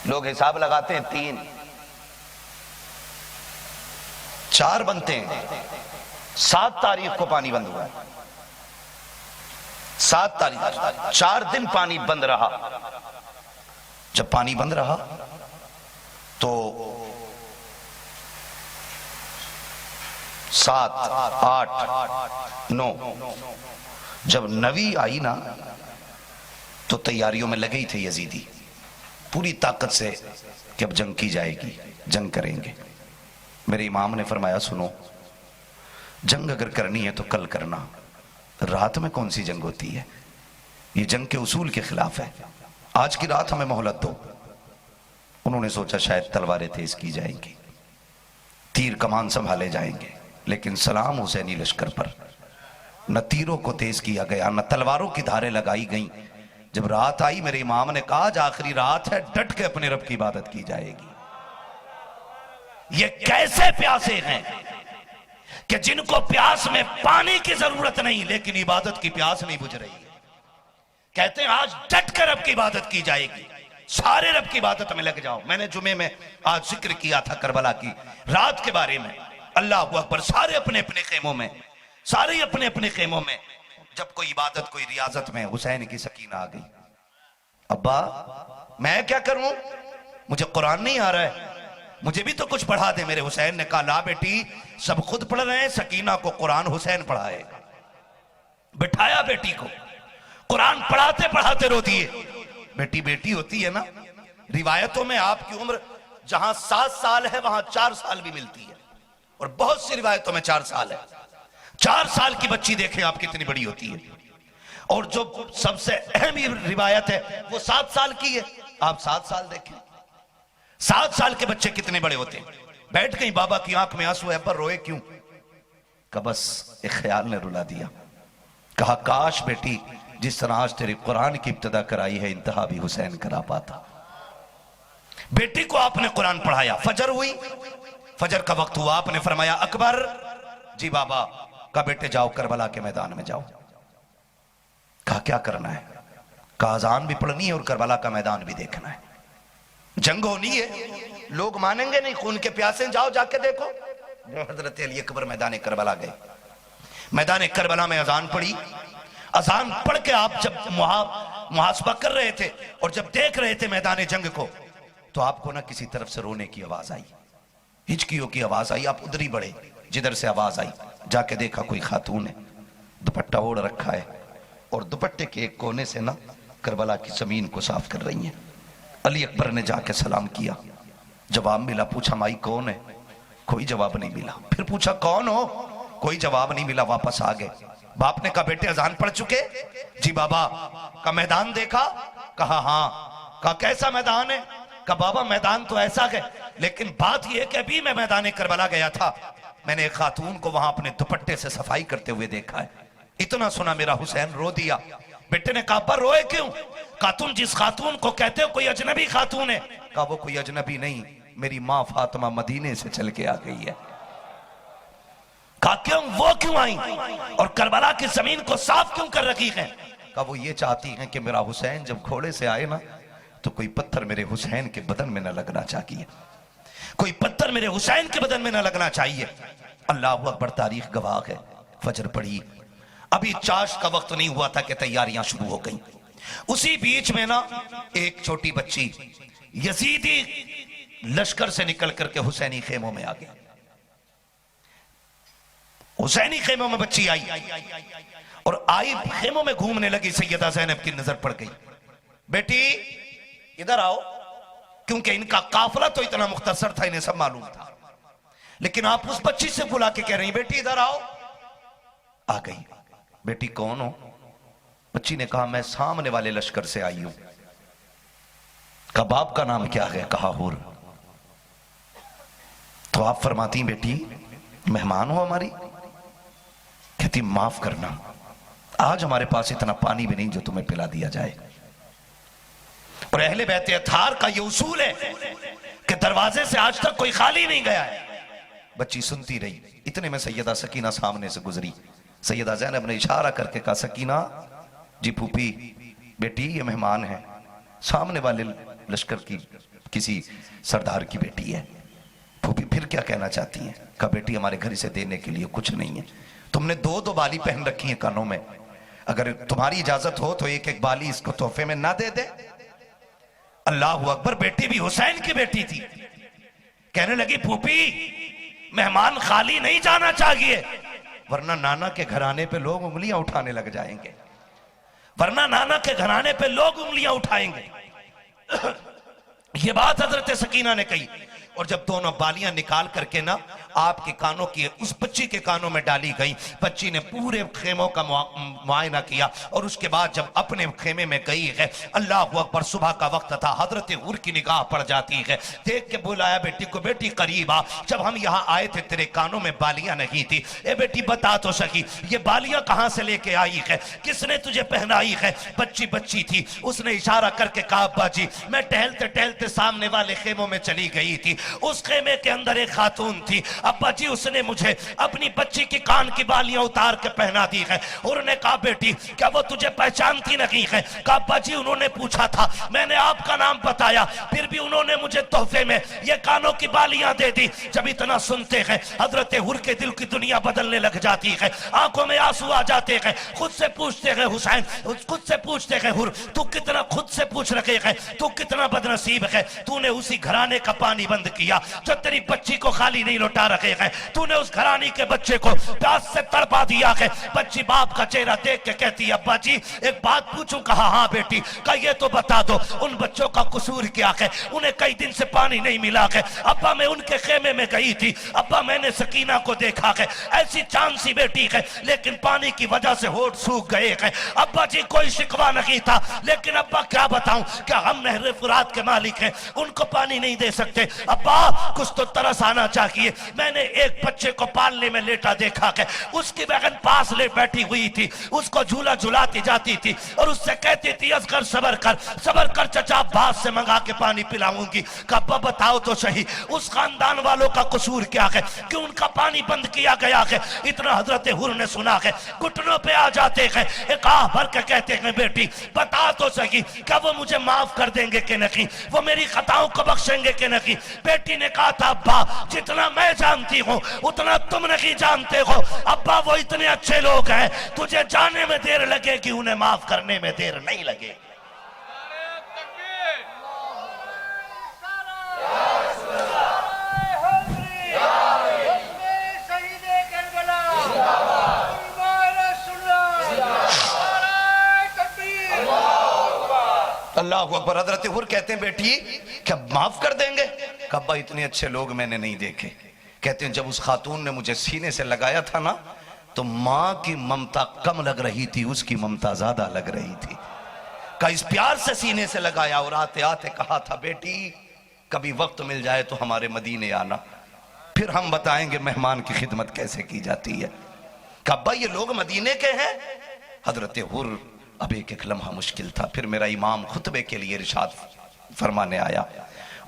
लोग हिसाब लगाते हैं 3, 4 बनते हैं। 7 तारीख को पानी बंद हुआ। 7 तारीख, 4 दिन पानी बंद रहा। जब पानी बंद रहा तो 7, 8, 9, जब 9वीं आई ना, तो तैयारियों में लगे ही थे यजीदी पूरी ताकत से कि अब जंग की जाएगी, जंग करेंगे। मेरे इमाम ने फरमाया सुनो, जंग अगर करनी है तो कल करना, रात में कौन सी जंग होती है। ये जंग के उसूल के खिलाफ है। आज की रात हमें मोहलत दो। उन्होंने सोचा शायद तलवारें तेज की जाएंगी, तीर कमान संभाले जाएंगे, लेकिन सलाम हुसैनी लश्कर पर न तीरों को तेज किया गया, न तलवारों की धारें लगाई गईं। जब रात आई, मेरे इमाम ने कहा आज आखिरी रात है, डट के अपने रब की इबादत की जाएगी। ये कैसे प्यासे हैं कि जिनको प्यास में पानी की जरूरत नहीं, लेकिन इबादत की प्यास नहीं बुझ रही। कहते हैं आज डट कर रब की इबादत की जाएगी, सारे रब की इबादत में लग जाओ। मैंने जुमे में आज जिक्र किया था करबला की रात के बारे में। अल्लाह अकबर। सारे अपने अपने खेमों में, सारे अपने अपने खेमों में। जब कोई इबादत, कोई रियाजत में, हुसैन की सकीना आ गई। अब्बा मैं क्या करूं, मुझे कुरान नहीं आ रहा है, मुझे भी तो कुछ पढ़ा दे। मेरे हुसैन ने कहा ला बेटी, सब खुद पढ़ रहे हैं, सकीना को कुरान हुसैन पढ़ाएगा। बिठाया बेटी को, कुरान पढ़ाते पढ़ाते रो दिए। बेटी बेटी होती है ना। रिवायतों में आपकी उम्र जहां 7 साल है वहां 4 साल भी मिलती है, और बहुत सी रिवायतों में 4 साल है। 4 साल की बच्ची देखें आप कितनी बड़ी होती है। और जो सबसे अहम रिवायत है वो 7 साल की है। आप 7 साल देखें, 7 साल के बच्चे कितने बड़े होते हैं। बैठ गई, बाबा की आंख में आंसू है, पर रोए क्यों। कहा बस एक ख्याल ने रुला दिया। कहा काश बेटी, जिस तरह आज तेरे कुरान की इब्तिदा कराई है, इंतहा भी हुसैन करा पाता। बेटी को आपने कुरान पढ़ाया, फजर हुई, फजर का वक्त हुआ, आपने फरमाया अकबर। जी बाबा। कहा बेटे जाओ करबला के मैदान में जाओ। कहा क्या करना है। कहा अजान भी पढ़नी है और करबला का मैदान भी देखना है। जंग होनी है, लोग मानेंगे नहीं, खून के प्यासे, जाओ जाके देखो। हजरत अली अकबर मैदान करबला गए। मैदान करबला में अजान पढ़ी। अजान पढ़ के आप जब मुहासबा कर रहे थे और जब देख रहे थे मैदान जंग को, तो आपको ना किसी तरफ से रोने की आवाज आई, हिचकियों की आवाज आई। आप उधर ही बढ़े जिधर से आवाज आई, जाके देखा कोई खातून है, दुपट्टा ओढ़ रखा है और दुपट्टे के एक कोने से ना करबला की जमीन को साफ कर रही है। अली अकबर ने जाके सलाम किया, जवाब मिला। पूछा माई कौन है, कोई जवाब नहीं मिला। फिर पूछा कौन हो, कोई जवाब नहीं मिला। वापस आ गए। बाप ने कहा बेटे अजान पढ़ चुके। जी बाबा। का मैदान देखा। कहा हाँ। कहा कैसा मैदान है। कहा बाबा मैदान तो ऐसा है, लेकिन बात यह कि अभी मैं मैदान करबला गया था, मैंने एक खातून को वहां अपने दुपट्टे से सफाई करते हुए देखा है। इतना सुना मेरा हुसैन रो दिया। बेटे ने कहा अब्बा रोए क्यों? कहा तुम जिस खातून को कहते हो कोई अजनबी खातून है। कहा वो कोई अजनबी नहीं, मेरी माँ फातिमा मदीने से चल के आ गई है। कहा क्यों, वो क्यों आई और करबला की जमीन को साफ क्यों कर रखी है? कहा वो ये चाहती हैं कि मेरा हुसैन जब घोड़े से आए ना तो कोई पत्थर मेरे हुसैन के बदन में न लगना चाहिए, कोई पत्थर मेरे हुसैन के बदन में न लगना चाहिए। अल्लाह अकबर, तारीख गवाह है। फजर पड़ी, अभी चाश का वक्त नहीं हुआ था कि तैयारियां शुरू हो गई। उसी बीच में ना एक छोटी बच्ची यजीदी लश्कर से निकल करके हुसैनी खेमों में आ गई। हुसैनी खेमों में बच्ची आई और आई खेमों में घूमने लगी। सैयदा ज़ैनब की नजर पड़ गई, बेटी इधर आओ, क्योंकि इनका काफिला तो इतना मुख्तसर था, इन्हें सब मालूम था। लेकिन आप उस बच्ची से बुला के कह रही बेटी इधर आओ। आ गई। बेटी कौन हो? बच्ची ने कहा मैं सामने वाले लश्कर से आई हूं। कहा बाप का नाम क्या है? कहा हुर। तो आप फरमाती बेटी मेहमान हो हमारी? कहती माफ करना, आज हमारे पास इतना पानी भी नहीं जो तुम्हें पिला दिया जाए। और अहले बैत अथार का यह उसूल है कि दरवाजे से आज तक कोई खाली नहीं गया है। बच्ची सुनती रही। इतने में सैयदा सकीना सामने से गुजरी। सैयदा ज़ैनब ने इशारा करके कहा सकीना जी फूफी, बेटी ये मेहमान है, सामने वाले लश्कर की किसी सरदार की बेटी है। फूफी फिर क्या कहना चाहती हैं? कहा बेटी हमारे घर से देने के लिए कुछ नहीं है, तुमने दो बाली पहन रखी है कानों में, अगर तुम्हारी इजाजत हो तो एक एक बाली इसको तोहफे में ना दे दे। अल्लाह अकबर, बेटी भी हुसैन की बेटी थी। कहने लगी फूफी मेहमान खाली नहीं जाना चाहिए, वरना नाना के घराने पे लोग उंगलियां उठाने लग जाएंगे, वरना नाना के घराने पे लोग उंगलियां उठाएंगे। ये बात हजरत सकीना ने कही। और जब दोनों बालियां निकाल करके ना आपके कानों की उस बच्ची के कानों में डाली गई, बच्ची ने पूरे खेमों का मुआयना किया और उसके बाद जब अपने खेमे में गई है, अल्लाह अकबर, सुबह का वक्त था, हजरत हुर की निगाह पड़ जाती है। देख के बुलाया बेटी को, बेटी करीब आ, जब हम यहाँ आए थे तेरे कानों में बालियां नहीं थी, ए बेटी बता तो सकी ये बालियां कहां से लेके आई है, किसने तुझे पहनाई है? बच्ची बच्ची थी, उसने इशारा करके कहा अब्बा जी मैं टहलते टहलते सामने वाले खेमों में चली गई थी, उस खेमे के अंदर एक खातून थी, अब्बा जी उसने मुझे अपनी बच्ची की कान की बालियां उतार के पहना दी है। उन्होंने कहा बेटी क्या वो तुझे पहचानती नहीं है? कहा अब्बा जी उन्होंने पूछा था, मैंने आपका नाम बताया, फिर भी उन्होंने मुझे तोहफे में ये कानों की बालियां दे दी। जब इतना सुनते हैं हजरत हुर के दिल की दुनिया बदलने लग जाती है, आंखों में आंसू आ जाते हैं, खुद से पूछते हैं हुसैन, खुद से पूछते हैं हुर, तू कितना, खुद से पूछ रखे है तू कितना बदनसीब है, तूने उसी घराने का पानी बंद किया जो तेरी बच्ची को खाली नहीं लौटा रखे है, तूने उस घरानी के बच्चे को प्यास से तड़पा दिया है। बच्ची बाप का चेहरा देख के कहती है अब्बा जी एक बात पूछूं? कहा हाँ बेटी। कहा ये तो बता दो उन बच्चों का कसूर क्या है, उन्हें कई दिन से पानी नहीं मिला है। अब्बा मैं उनके खेमे में गई थी, अब्बा मैंने सकीना को देखा है, ऐसी चांद सी बेटी है, लेकिन पानी की वजह से होठ सूख गए हैं। अब्बा जी कोई शिकवा नहीं था, लेकिन अब्बा क्या बताऊं, क्या हम नहर फुरात के मालिक हैं, उनको पानी नहीं दे सकते? अब्बा कुछ तो तरस आना चाहिए। मैंने एक बच्चे को पालने में लेटा देखा है, उसकी बहन पास ले बैठी हुई थी, उसको झूला झुलाती जाती थी और उससे कहती थी असगर सबर कर चचा, बात से मंगा के पानी पिलाऊंगी। कब्बा बताओ तो सही उस खानदान वालों का कसूर क्या है, क्यों उनका पानी बंद किया गया है? इतना हजरत हुर ने सुना है, घुटनों पे आ जाते हैं, एक आह भर के कहते हैं बेटी बता तो सही क्या वो मुझे माफ कर देंगे कि नहीं, वो मेरी खताओं को बख्शेंगे कि नहीं? बेटी ने कहा था अब्बा जितना मैं जानती हूँ उतना तुम नहीं जानते हो, अब्बा वो इतने अच्छे लोग हैं, तुझे जाने में देर लगेगी, उन्हें माफ करने में देर नहीं लगेगी। अल्लाह अकबर। हजरत हुर कहते हैं बेटी क्या माफ कर देंगे? कब्बा इतने अच्छे लोग मैंने नहीं देखे। कहते हैं जब उस खातून ने मुझे सीने से लगाया था ना तो माँ की ममता कम लग रही थी, उसकी ममता ज्यादा लग रही थी। का इस प्यार से सीने से लगाया और आते आते कहा था बेटी कभी वक्त मिल जाए तो हमारे मदीने आना, फिर हम बताएंगे मेहमान की खिदमत कैसे की जाती है। कब्बा ये लोग मदीने के हैं? हजरत हुर अब एक एक लम्हा मुश्किल था। फिर मेरा इमाम खुतबे के लिए इरशाद फरमाने आया,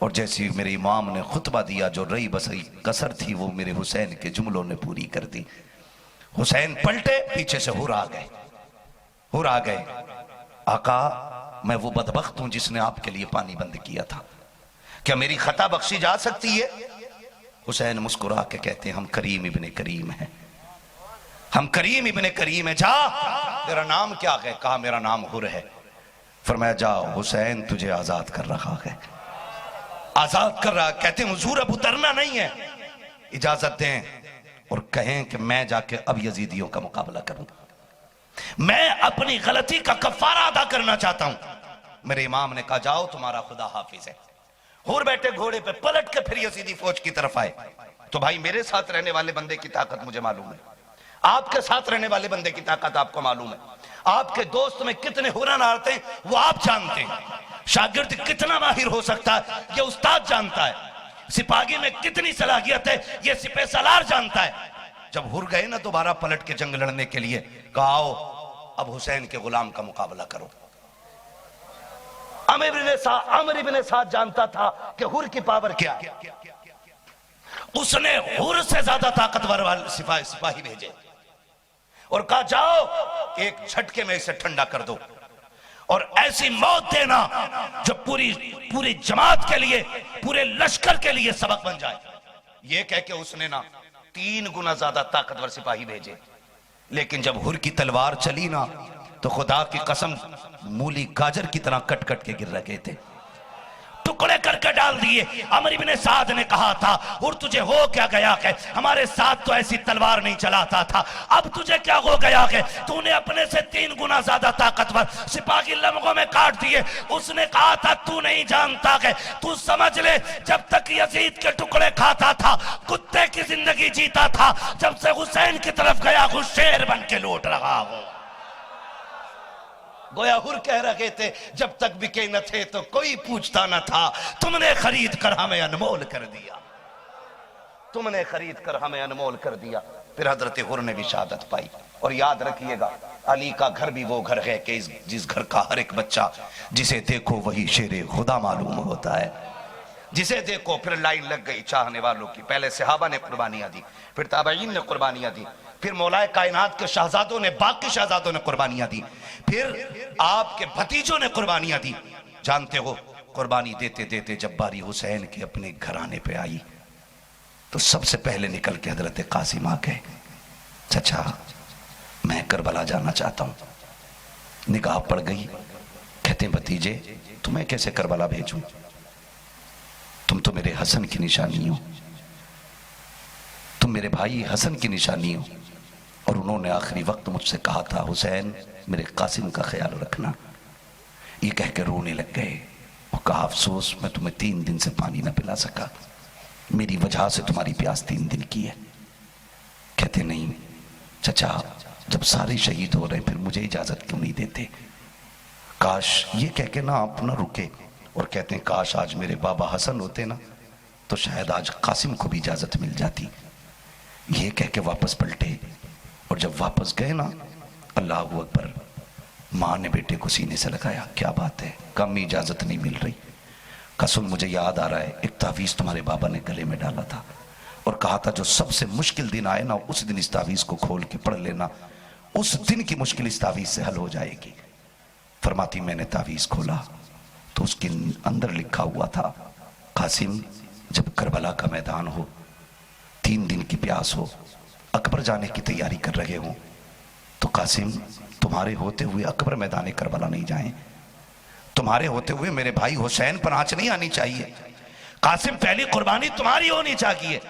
और जैसे ही मेरे इमाम ने खुतबा दिया, जो रही बसई कसर थी वो मेरे हुसैन के जुमलों ने पूरी कर दी। हुसैन पलटे, पीछे से हुर आ गए, हुर आ गए। आका, मैं वो बदबख्त हूं जिसने आपके लिए पानी बंद किया था, क्या मेरी खता बख्शी जा सकती है? हुसैन मुस्कुरा के कहते हैं, हम करीम इब्ने करीम हैं, हम करीम इब्ने करीम है। जा, तेरा नाम क्या है? कहा मेरा नाम हुर है। फरमाया जाओ, हुसैन तुझे आजाद कर रहा है, आजाद कर रहा। कहते हैं हुजूर अब उतरना नहीं है, इजाजत दें और कहें कि मैं जाके अब यजीदियों का मुकाबला करूं, मैं अपनी गलती का कफारा अदा करना चाहता हूं। मेरे इमाम ने कहा जाओ, तुम्हारा खुदा हाफिज है। हुर बैठे घोड़े पे, पलट के फिर यजीदी फौज की तरफ आए। तो भाई मेरे साथ रहने वाले बंदे की ताकत मुझे मालूम है, आपके साथ रहने वाले बंदे की ताकत आपको मालूम है, आपके दोस्त में कितने हुनर आते हैं वो आप जानते हैं, शागिर्द कितना माहिर हो सकता है ये उस्ताद जानता है, सिपाही में कितनी सलाहियत है ये सिपह सालार जानता है। जब हुर गए ना दोबारा पलट के जंग लड़ने के लिए, कहा आओ अब हुसैन के गुलाम का मुकाबला करो। अमर इब्ने साद जानता था कि हुर की पावर क्या, उसने हुर से ज्यादा ताकतवर वाले सिपाही भेजे और कहा जाओ एक झटके में इसे ठंडा कर दो और ऐसी मौत देना जो पूरी जमात के लिए, पूरे लश्कर के लिए सबक बन जाए। ये कह के उसने ना 3 गुना ज्यादा ताकतवर सिपाही भेजे। लेकिन जब हुर की तलवार चली ना तो खुदा की कसम मूली गाजर की तरह कट कट के गिर रहे थे, टुकड़े करके डाल दिए। अमर इब्ने साद ने कहा था और तुझे हो क्या गया है, हमारे साथ तो ऐसी तलवार नहीं चलाता था, अब तुझे क्या हो गया है, तूने अपने से 3 गुना ज्यादा ताकतवर सिपाही लम्हों में काट दिए। उसने कहा था तू नहीं जानता है, तू समझ ले जब तक यजीद के टुकड़े खाता था कुत्ते की जिंदगी जीता था, जब से हुसैन की तरफ गया हूं शेर बन के लौट रहा हूं। गोया हुर कह रहे थे जब तक बिके न थे तो कोई पूछता न था, तुमने खरीद कर हमें अनमोल कर दिया, तुमने खरीद कर हमें अनमोल कर दिया। फिर हजरत हुर ने भी शहादत पाई। और याद रखिएगा अली का घर भी वो घर है कि जिस घर का हर एक बच्चा जिसे देखो वही शेरे खुदा मालूम होता है, जिसे देखो। फिर लाइन लग गई चाहने वालों की, पहले सहाबा ने कुर्बानियां दी, फिर ताबईन ने कुर्बानियां दी, फिर मौलाए कायनात के शहजादों ने, बाकी शहजादों ने कुर्बानियां दी, फिर आपके भतीजों ने कुर्बानियां दी। जानते हो कुर्बानी देते देते जब बारी हुसैन के अपने घराने पे आई तो सबसे पहले निकल के हजरत कासिम आ गए, चचा मैं करबला जाना चाहता हूं। निगाह पड़ गई, कहते भतीजे तुम्हें कैसे करबला भेजूं, तुम तो मेरे हसन की निशानी हो, तुम मेरे भाई हसन की निशानी हो। और उन्होंने आखिरी वक्त मुझसे कहा था हुसैन मेरे कासिम का ख्याल रखना। ये कह के रोने लग गए और कहा अफसोस मैं तुम्हें 3 दिन से पानी न पिला सका, मेरी वजह से तुम्हारी प्यास 3 दिन की है। कहते नहीं चचा जब सारे शहीद हो रहे फिर मुझे इजाजत क्यों नहीं देते। काश, ये कह के ना आप ना रुके और कहते हैं काश आज मेरे बाबा हसन होते ना तो शायद आज कासिम को भी इजाजत मिल जाती। ये कह के वापस पलटे और जब वापस गए ना अल्लाह अकबर, माँ ने बेटे को सीने से लगाया, क्या बात है, कम इजाजत नहीं मिल रही। कसम मुझे याद आ रहा है एक तावीज़ तुम्हारे बाबा ने गले में डाला था और कहा था जो सबसे मुश्किल दिन आए ना उस दिन इस तावीज़ को खोल के पढ़ लेना, उस दिन की मुश्किल इस तावीज़ से हल हो जाएगी। फरमाती मैंने तावीज़ खोला तो उसके अंदर लिखा हुआ था कासिम जब करबला का मैदान हो, 3 दिन की प्यास हो, अकबर जाने की तैयारी कर रहे हो तो कासिम तुम्हारे होते हुए अकबर मैदान करबला नहीं जाएं, तुम्हारे होते हुए मेरे भाई हुसैन पर आंच नहीं आनी चाहिए। कासिम पहली कुर्बानी तुम्हारी होनी चाहिए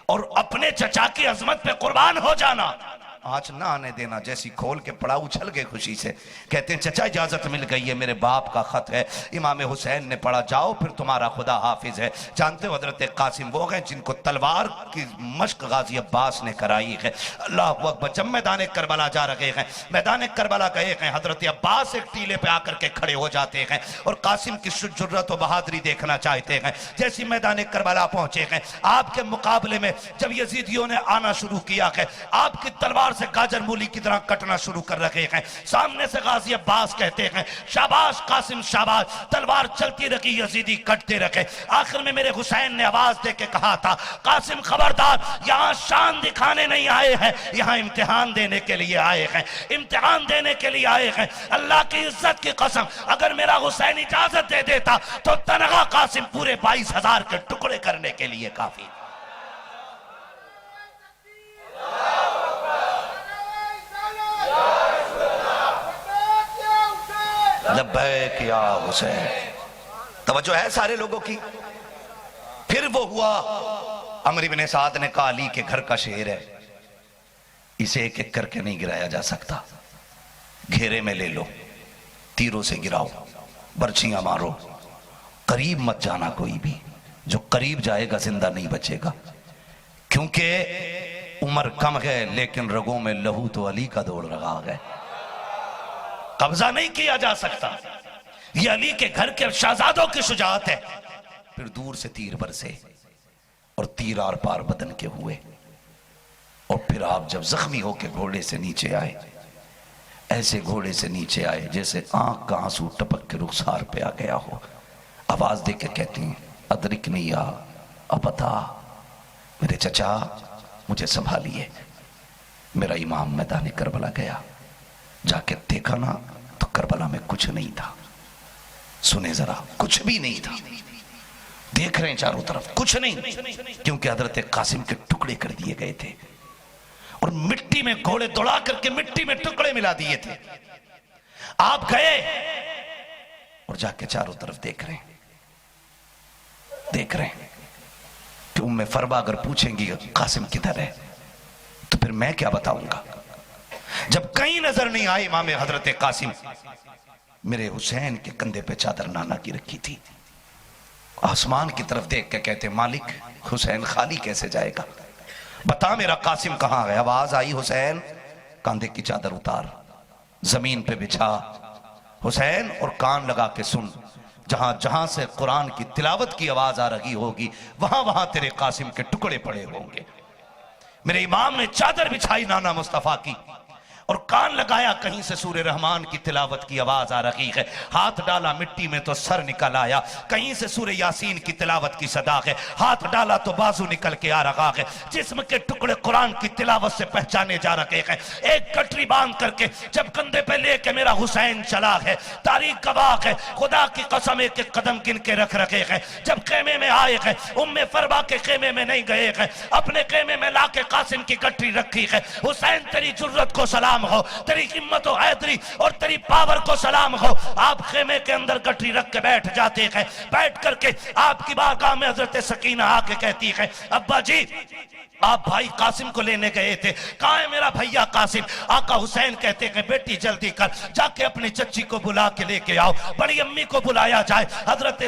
और अपने चचा की अजमत पे कुर्बान हो जाना, आंच ना आने देना। जैसी खोल के पड़ा उछल गए खुशी से, कहते हैं चचा इजाजत मिल गई है, मेरे बाप का खत है, इमाम हुसैन ने पढ़ा, जाओ फिर तुम्हारा खुदा हाफिज है। जानते हो हजरत कासिम वो हैं जिनको तलवार की मश्क गाजी अब्बास ने कराई है। अल्लाह अकबर। जब मैदान करबला जा रहे हैं, मैदान करबला गए हैं, हजरत अब्बास एक टीले पे आकर के खड़े हो जाते हैं और कासिम की जुर्रत और बहादुरी देखना चाहते हैं। जैसी मैदान करबला पहुंचे हैं आपके मुकाबले में जब यजीदियों ने आना शुरू किया है, आपकी तलवार से गाजर मूली की तरह कटना शुरू कर रखे हैं। सामने से गाजी अब्बास कहते हैं शाबाश कासिम शाबाश, तलवार चलती रही, यजीदी कटते रखे। आखिर में मेरे हुसैन ने आवाज दे के कहा था कासिम खबरदार, यहां शान दिखाने नहीं आए हैं, यहां इम्तिहान देने के लिए आए हैं, इम्तिहान देने के लिए आए हैं। अल्लाह की इज्जत की कसम, अगर मेरा हुसैन इजाजत दे देता तो तनहा कासिम पूरे 22,000 के टुकड़े करने के लिए काफी। लब्बैक या हुसैन। तवज्जो है सारे लोगों की। फिर वो हुआ, अमर इब्न साद ने कहा अली के घर का शेर है, इसे एक एक करके नहीं गिराया जा सकता, घेरे में ले लो, तीरों से गिराओ, बर्छियां मारो, करीब मत जाना, कोई भी जो करीब जाएगा जिंदा नहीं बचेगा, क्योंकि उम्र कम है लेकिन रगों में लहू तो अली का दौड़ रहा है। कब्जा नहीं किया जा सकता, ये अली के घर के शहजादों की शुजाअत है। फिर दूर से तीर बरसे और तीर आर पार बदन के हुए, और फिर आप जब जख्मी होकर घोड़े से नीचे आए, ऐसे घोड़े से नीचे आए जैसे आंख का आंसू टपक के रुखसार पे आ गया हो। आवाज दे के कहती हैं अदरिक नहीं आ अपता, मेरे चचा मुझे संभालिए। मेरा इमाम मैदान करबला गया, जाके देखा ना तो करबला में कुछ नहीं था। सुने जरा, कुछ भी नहीं था। देख रहे हैं चारों तरफ कुछ नहीं, क्योंकि हजरत कासिम के टुकड़े कर दिए गए थे और मिट्टी में घोड़े दौड़ा करके मिट्टी में टुकड़े मिला दिए थे। आप गए और जाके चारों तरफ देख रहे हैं कि उम्मे फरबा अगर पूछेंगी कासिम किधर है तो फिर मैं क्या बताऊंगा। जब कहीं नजर नहीं आए इमाम हजरत कासिम, मेरे हुसैन के कंधे पे चादर नाना की रखी थी। आसमान की तरफ देख के कहते मालिक हुसैन खाली कैसे जाएगा, बता मेरा कासिम कहां है। आवाज आई हुसैन कंधे की चादर उतार, जमीन पे बिछा हुसैन और कान लगा के सुन, जहां जहां से कुरान की तिलावत की आवाज आ रही होगी वहां वहां तेरे कासिम के टुकड़े पड़े होंगे। मेरे इमाम ने चादर बिछाई नाना मुस्तफा की और कान लगाया, कहीं से सूरे रहमान की तिलावत की आवाज आ रही है। हाथ डाला मिट्टी में तो सर निकल आया, कहीं से सूरे यासीन की तिलावत की सदा है। हाथ डाला तो बाजू निकल के आ रहा है। जिस्म के टुकड़े कुरान की तिलावत से पहचाने जा रहे हैं। एक कटरी बांध करके जब कंधे पे लेके मेरा हुसैन चला है, तारीख गवाह है, खुदा की कसम एक एक कदम गिन के रख रखे हैं। जब खेमे में आए हैं, उम्मे फरबा के खेमे में नहीं गए हैं, अपने खेमे में लाके कासिम की कटरी रखी है। हुसैन तेरी जुर्रत को सलाम हो, तेरी हिम्मत और हैदरी और तेरी पावर को सलाम हो। आप खेमे के अंदर गठरी रख के बैठ जाते हैं। बैठ करके आपकी बारगाह में हजरत सकीना आके कहती है अब्बा जी आप भाई कासिम को लेने गए थे, कहाँ है मेरा भैया कासिम। आका हुसैन कहते हैं बेटी जल्दी कर, जाके अपनी चच्ची को बुला के लेके आओ, बड़ी अम्मी को बुलाया जाए। हजरत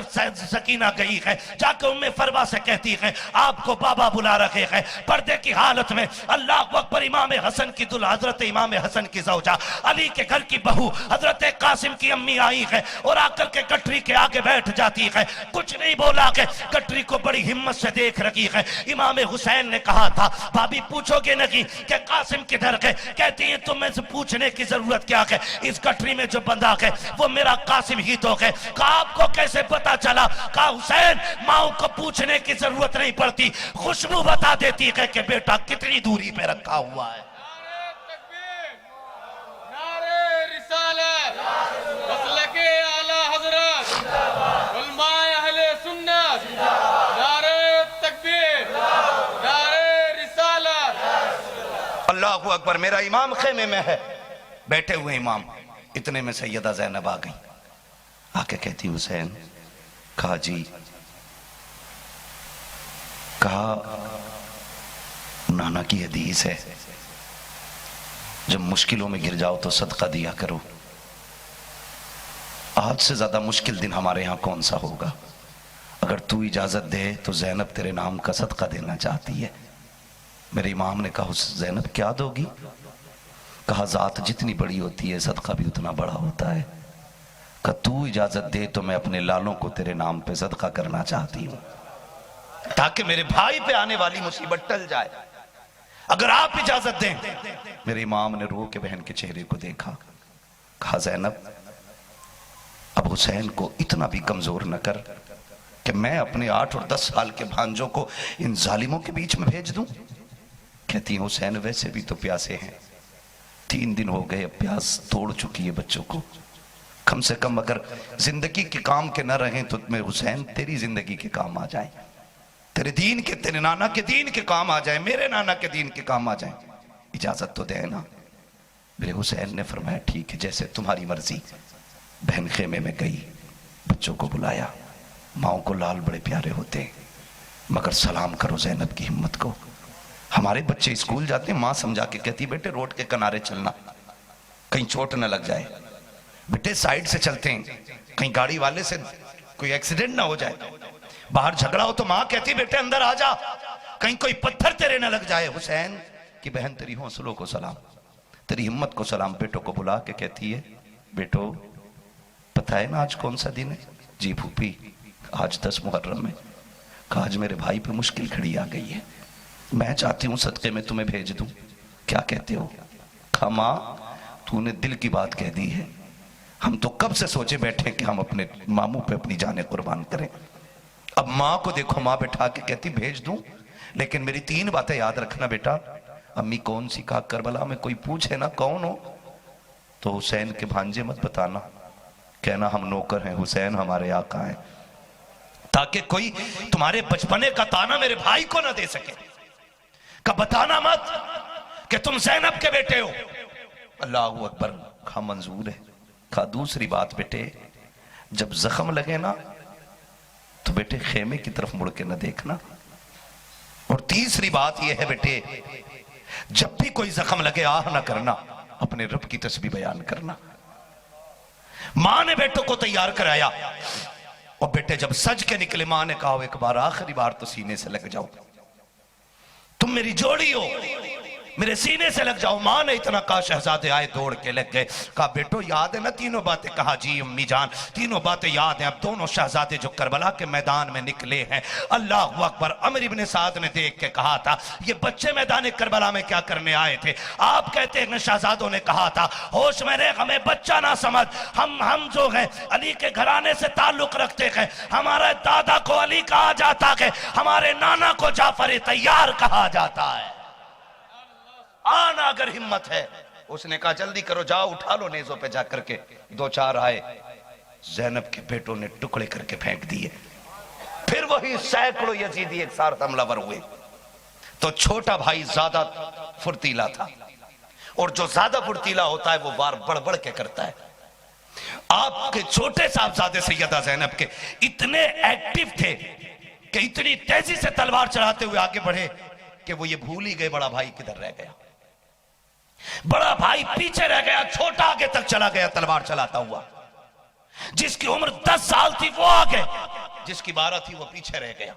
सकीना गई है, जाके उम्मे फरवा से कहती है आपको बाबा बुला रखे हैं। पर्दे की हालत में अल्लाह अकबर इमाम हसन की दुल्हा हजरत इमाम हसन की जौजा अली के घर की बहू हजरत कासिम की अम्मी आई है और आकर के गठरी के आगे बैठ जाती है। कुछ नहीं बोला के गठरी को बड़ी हिम्मत से देख रही है। इमाम हुसैन ने कहा था भाभी पूछोगे नहीं कि कासिम किधर है। कहती है तुम्हें से पूछने की जरूरत क्या है, इस गठरी में जो बंधा है वो मेरा कासिम ही तो है। कहा आपको कैसे पता चला। कहा हुसैन माओ को पूछने की जरूरत नहीं पड़ती, खुशबू बता देती है कि बेटा कितनी दूरी पे रखा हुआ है। अल्लाहू अकबर। मेरा इमाम खेमे में है, बैठे हुए इमाम। इतने में सैयदा ज़ैनब आ गई, आके कहती हुसैन कहा जी, कहा नाना की हदीस है जब मुश्किलों में गिर जाओ तो सदका दिया करो। आज से ज्यादा मुश्किल दिन हमारे यहां कौन सा होगा। अगर तू इजाजत दे तो ज़ैनब तेरे नाम का सदका देना चाहती है। मेरे इमाम ने कहा ज़ैनब क्या दोगी। कहा जात जितनी बड़ी होती है सदका भी उतना बड़ा होता है। कहा तू इजाजत दे तो मैं अपने लालों को तेरे नाम पे सदका करना चाहती हूं, ताकि मेरे भाई पे आने वाली मुसीबत टल जाए। अगर आप इजाजत दें। मेरे इमाम ने रो के बहन के चेहरे को देखा, कहा ज़ैनब अब हुसैन को इतना भी कमजोर न कर कि मैं अपने 8 और 10 साल के भांजों को इन जालिमों के बीच में भेज दूं। कहती है हुसैन वैसे भी तो प्यासे हैं, 3 दिन हो गए, प्यास तोड़ चुकी है बच्चों को। कम से कम अगर जिंदगी के काम के न रहें तो मैं हुसैन तेरी जिंदगी के काम आ जाए, तेरे दीन के, तेरे नाना के दीन के काम आ जाए, मेरे नाना के दीन के काम आ जाए, इजाजत तो दे ना। मेरे हुसैन ने फरमाया ठीक है, जैसे तुम्हारी मर्जी। बहन खेमे में गई, बच्चों को बुलाया। माओ को लाल बड़े प्यारे होते हैं, मगर सलाम करो ज़ैनब की हिम्मत को। हमारे बच्चे स्कूल जाते हैं, माँ समझा के कहती बेटे रोड के किनारे चलना, कहीं चोट न लग जाए, बेटे साइड से चलते हैं, कहीं गाड़ी वाले से कोई एक्सीडेंट ना हो जाए, बाहर झगड़ा हो तो माँ कहती बेटे अंदर आ जा, कहीं कोई पत्थर तेरे ना लग जाए। हुसैन की बहन तेरी हौसलों को सलाम, तेरी हिम्मत को सलाम। बेटों को बुला के कहती है बेटो पता है ना आज कौन सा दिन है? जी फूफी आज 10 मुहर्रम है। कहा आज मेरे भाई पे मुश्किल खड़ी आ गई है, मैं चाहती हूँ सदके में तुम्हें भेज दूं, क्या कहते हो? कहा माँ तूने दिल की बात कह दी है, हम तो कब से सोचे बैठे कि हम अपने मामू पे अपनी जाने कुर्बान करें। अब माँ को देखो, माँ बैठा के कहती भेज दूं, लेकिन मेरी 3 बातें याद रखना बेटा। अम्मी कौन सी? कहा करबला में कोई पूछे ना कौन हो तो हुसैन के भांजे मत बताना, कहना हम नौकर हैं, हुसैन हमारे आका हैं, ताकि कोई तुम्हारे बचपने का ताना मेरे भाई को ना दे सके। का बताना मत कि तुम ज़ैनब के बेटे हो। अल्लाहू अकबर। कहा मंजूर है। कहा दूसरी बात बेटे जब जख्म लगे ना तो बेटे खेमे की तरफ मुड़ के न देखना। और तीसरी बात यह है बेटे जब भी कोई जख्म लगे आह ना करना, अपने रब की तस्बीह बयान करना। मां ने बेटों को तैयार कराया और बेटे जब सज के निकले मां ने कहा एक बार आखिरी बार तो सीने से लग जाओ, तुम मेरी जोड़ी हो, मेरे सीने से लग जाओ। मां ने इतना कहा शहजादे आए दौड़ के लग गए। कहा बेटो याद है ना तीनों बातें? कहा जी अम्मी जान तीनों बातें याद हैं। अब दोनों शहजादे जो करबला के मैदान में निकले हैं, अल्लाह अकबर। अमर इब्ने साद ने देख के कहा था ये बच्चे मैदान करबला में क्या करने आए थे? आप कहते हैं शहजादों ने कहा था होश में रह, हमें बच्चा ना समझ, हम जो है अली के घराने से ताल्लुक रखते हैं, हमारे दादा को अली कहा जाता है, हमारे नाना को जाफर तैयार कहा जाता है। आना अगर हिम्मत है। उसने कहा जल्दी करो जाओ उठा लो नेजों पे जाकर के। 2-4 आए, ज़ैनब के बेटों ने टुकड़े करके फेंक दिए। फिर वही सैकड़ों यजीदी एक साथ हमलावर हुए। तो छोटा भाई ज्यादा फुर्तीला था, और जो ज्यादा फुर्तीला होता है वो वार बढ़ बढ़ के करता है। आपके छोटे साहबजादे सैयदा ज़ैनब के इतने एक्टिव थे कि इतनी तेजी से तलवार चलाते हुए आगे बढ़े कि वो ये भूल ही गए बड़ा भाई किधर रह गया। बड़ा भाई पीछे रह गया, छोटा आगे तक चला गया तलवार चलाता हुआ। जिसकी उम्र 10 साल थी वो आगे, जिसकी 12 थी वो पीछे रह गया,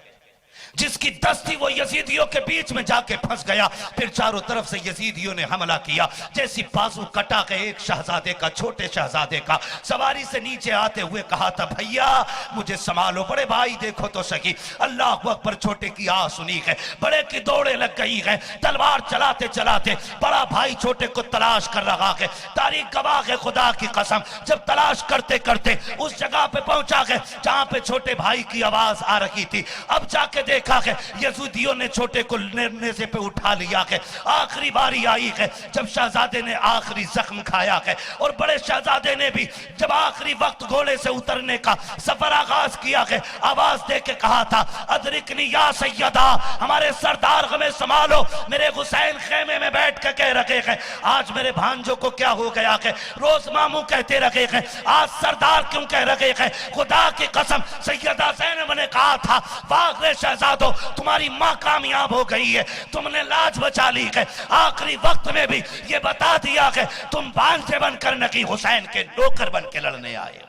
जिसकी 10 थी वो यजीदियों के बीच में जाके फंस गया। फिर चारों तरफ से यजीदियों ने हमला किया। जैसी बाजू कटा के एक शहजादे का, छोटे शहजादे का सवारी से नीचे आते हुए कहा था भैया मुझे संभालो, बड़े भाई देखो तो सही। अल्लाह अकबर। छोटे की आ सुनी है, बड़े की दौड़े लग गई है। तलवार चलाते चलाते बड़ा भाई छोटे को तलाश कर रहा है। तारीख गवाह है खुदा की कसम, जब तलाश करते करते उस जगह पे पहुंचा है जहां पे छोटे भाई की आवाज आ रही थी। अब जाके देखा है यहूदियों ने छोटे को नेज़े पे उठा लिया है। आखिरी बारी आई है जब शहजादे ने आखिरी जख्म खाया है, और बड़े शहजादे ने भी जब आखिरी वक्त घोड़े से उतरने का सफर आगाज किया है, आवाज दे के कहा था अदरिकनी या सैयदा, हमारे सरदार हमें संभालो। मेरे हुसैन खेमे में बैठ के कह रखे हैं आज मेरे भांजों को क्या हो गया है। रोज मामू कहते रखे हैं आज सरदार क्यों कह रखे हैं। खुदा की कसम सैयदा ज़ैनब ने कहा था वागरे शहजादो तुम्हारी मां कामयाब हो गई है, तुमने लाज बचा ली है। आखिरी वक्त में भी ये बता दिया है तुम भांजे बनकर न कि हुसैन के नौकर बन के लड़ने आए।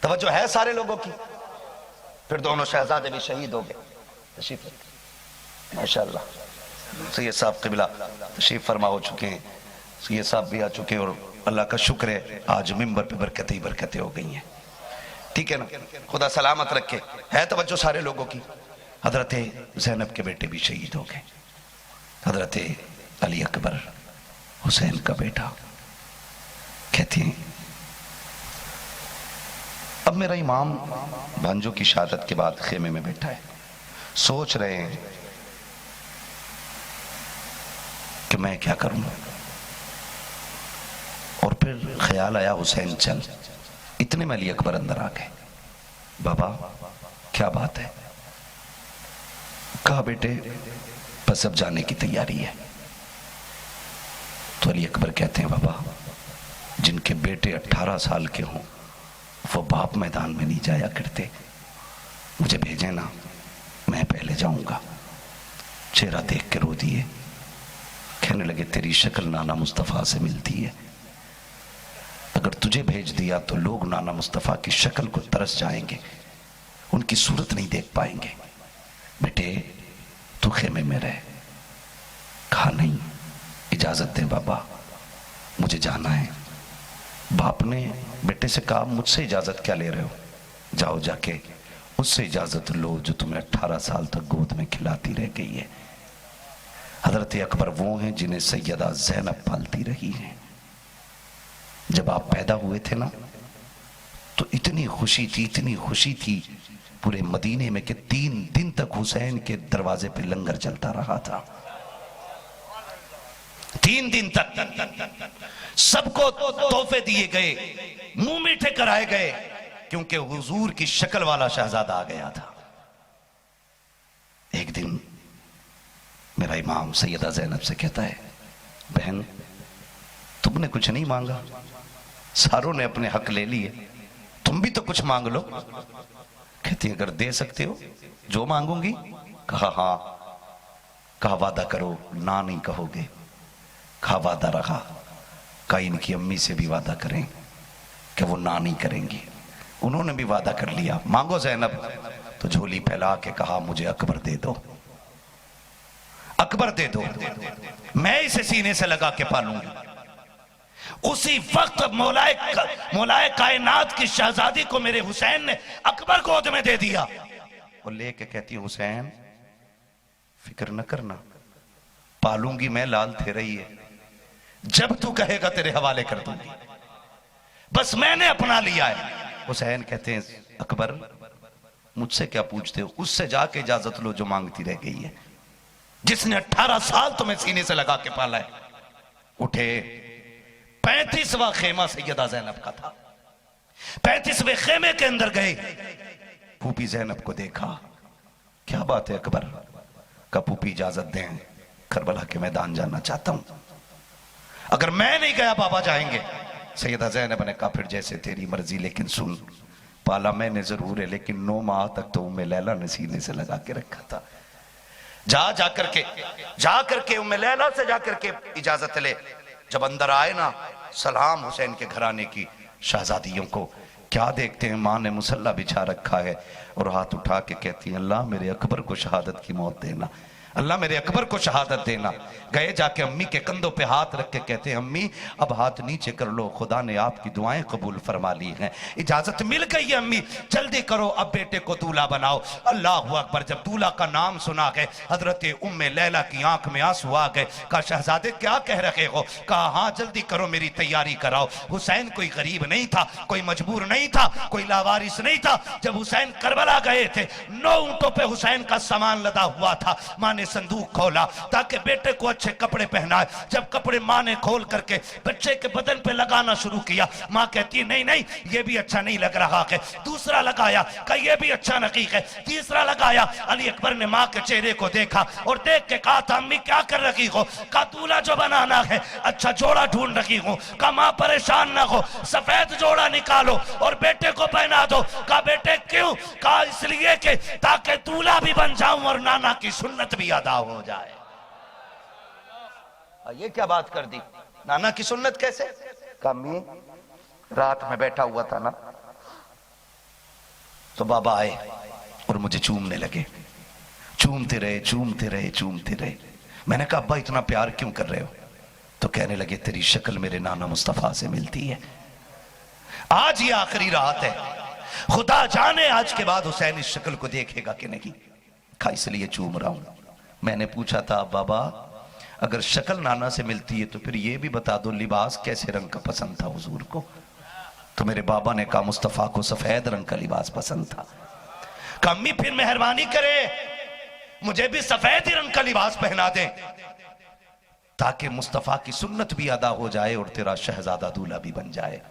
तवज्जो है सारे लोगों की। फिर दोनों शहजादे भी शहीद हो गए। माशाअल्लाह सैयद साहब क़िबला तशरीफ फरमा हो चुके हैं, सैयद साहब भी आ चुके हैं, और अल्लाह का शुक्र है आज मिंबर पे बरकतें ही बरकतें हो गई हैं। ठीक है ना, खुदा सलामत रखे। है तवज्जो सारे लोगों की। हजरत ज़ैनब के बेटे भी शहीद हो गए। हजरत अली अकबर हुसैन का बेटा कहती हैं अब मेरा इमाम भांजों की शहादत के बाद खेमे में बैठा है, सोच रहे हैं कि मैं क्या करूं। और फिर ख्याल आया हुसैन चल। इतने में अली अकबर अंदर आ गए। बाबा क्या बात है? कहा बेटे बस अब जाने की तैयारी है। तो अली अकबर कहते हैं बाबा जिनके बेटे 18 साल के हों वो बाप मैदान में नहीं जाया करते, मुझे भेजे ना, मैं पहले जाऊंगा। चेहरा देख के रो दिए। कहने लगे तेरी शक्ल नाना मुस्तफा से मिलती है, अगर तुझे भेज दिया तो लोग नाना मुस्तफा की शक्ल को तरस जाएंगे, उनकी सूरत नहीं देख पाएंगे। बेटे तू खेमे में रह। कहा नहीं, इजाजत दे बाबा, मुझे जाना है। बाप ने बेटे से कहा मुझसे इजाजत क्या ले रहे हो, जाओ जाके उससे इजाजत लो जो तुम्हें 18 साल तक गोद में खिलाती रह गई है। हजरत अकबर वो हैं जिन्हें सैयदा ज़ैनब पालती रही है। जब आप पैदा हुए थे ना तो इतनी खुशी थी पूरे मदीने में कि 3 दिन तक हुसैन के दरवाजे पे लंगर चलता रहा था। 3 दिन तक सबको तोहफे दिए गए, मुंह मीठे कराए गए, क्योंकि हुजूर की शक्ल वाला शहजादा आ गया था। एक दिन मेरा इमाम सैयदा ज़ैनब से कहता है बहन तुमने कुछ नहीं मांगा, सारों ने अपने हक ले लिए, तुम भी तो कुछ मांग लो। कहती अगर दे सकते हो जो मांगूंगी। कहा हाँ। कहा वादा करो ना नहीं कहोगे। कहा वादा रखा। कहा इनकी अम्मी से भी वादा करें कि वो ना नहीं करेंगी। उन्होंने भी वादा कर लिया। मांगो ज़ैनब। तो झोली फैला के कहा मुझे अकबर दे दो, अकबर दे दो, मैं इसे सीने से लगा के पालूंगी। उसी वक्त मौलाए कायनात की शहजादी को मेरे हुसैन ने अकबर गोद में दे दिया। और लेके कहती हुसैन फिक्र न करना, पालूंगी मैं, लाल तेरा ही है, जब तू कहेगा तेरे हवाले कर दूंगी, बस मैंने अपना लिया है। हुसैन कहते हैं अकबर मुझसे क्या पूछते हो, उससे जाके इजाजत लो जो मांगती रह गई है, जिसने 18 साल तुम्हें सीने से लगा के पाला है। उठे। 35वां खेमा सैयदा ज़ैनब का था। 35वें खेमे के अंदर गए। फूफी ज़ैनब को देखा। क्या बात है अकबर? का फूफी इजाजत दें, करबला के मैदान जाना चाहता हूं। अगर मैं नहीं गया बाबा जाएंगे। सैयदा ज़ैनब ने कहा फिर जैसे तेरी मर्जी, लेकिन सुन पाला मैंने जरूर है, लेकिन 9 माह तक तो उम्मे लैला ने सीने से लगा के रखा था। जा करके उम्मे लैला से जाकर के इजाजत ले। जब अंदर आए ना, सलाम हुसैन के घराने की शहजादियों को। क्या देखते हैं मां ने मुसल्ला बिछा रखा है और हाथ उठा के कहती है अल्लाह मेरे अकबर को शहादत की मौत देना, अल्लाह मेरे अकबर को शहादत देना। गए जाके अम्मी के कंधों पे हाथ रख के कहते हैं अम्मी अब हाथ नीचे कर लो, खुदा ने आपकी दुआएं कबूल फरमा ली हैं, इजाजत मिल गई है अम्मी, जल्दी करो अब बेटे को दूल्हा बनाओ। अल्लाह अकबर। जब दूल्हा का नाम सुना गए, हजरत उम्मे लैला की आंख में आंसू आ गए। कहा शहजादे क्या कह रहे हो? कहा हाँ जल्दी करो, मेरी तैयारी कराओ। हुसैन कोई गरीब नहीं था, कोई मजबूर नहीं था, कोई लावारिस नहीं था। जब हुसैन करबला गए थे, 9 ऊंटों पे हुसैन का सामान लदा हुआ था। मां ने संदूक खोला ताकि बेटे को अच्छे कपड़े पहनाए। जब कपड़े मां ने खोल करके बच्चे के बदन पे लगाना शुरू किया, मां कहती नहीं नहीं ये भी अच्छा नहीं लग रहा है। दूसरा लगाया, कहा ये भी अच्छा नहीं है। तीसरा लगाया। अली अकबर ने मां के चेहरे को देखा और देख के कहा था अम्मी क्या कर रही हो? कहा दूल्हा जो बनाना है, अच्छा जोड़ा ढूंढ रही हूं। कहा मां परेशान ना हो, सफेद जोड़ा निकालो और बेटे को पहना दो। कहा बेटे क्यों? कहा इसलिए कि ताकि दूल्हा भी बन जाऊं और नाना की सुन्नत भी अदा हो जाए। ये क्या बात कर दी? नाना की सुन्नत कैसे? कमी रात में बैठा हुआ था ना, तो बाबा आए और मुझे चूमने लगे। चूमते रहे। मैंने कहा अब्बा इतना प्यार क्यों कर रहे हो? तो कहने लगे तेरी शक्ल मेरे नाना मुस्तफा से मिलती है। आज ये आखिरी रात है, खुदा जाने आज के बाद हुसैन इस शक्ल को देखेगा कि नहीं। कहा इसलिए चूम रहा हूं। मैंने पूछा था बाबा अगर शक्ल नाना से मिलती है तो फिर ये भी बता दो लिबास कैसे रंग का पसंद था हुजूर को। तो मेरे बाबा ने कहा मुस्तफा को सफेद रंग का लिबास पसंद था। कहा अम्मी फिर मेहरबानी करें मुझे भी सफेद ही रंग का लिबास पहना दें ताकि मुस्तफा की सुन्नत भी अदा हो जाए और तेरा शहजादा दूल्हा भी बन जाए।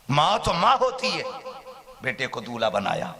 मां तो मां होती है। बेटे को दूल्हा बनाया।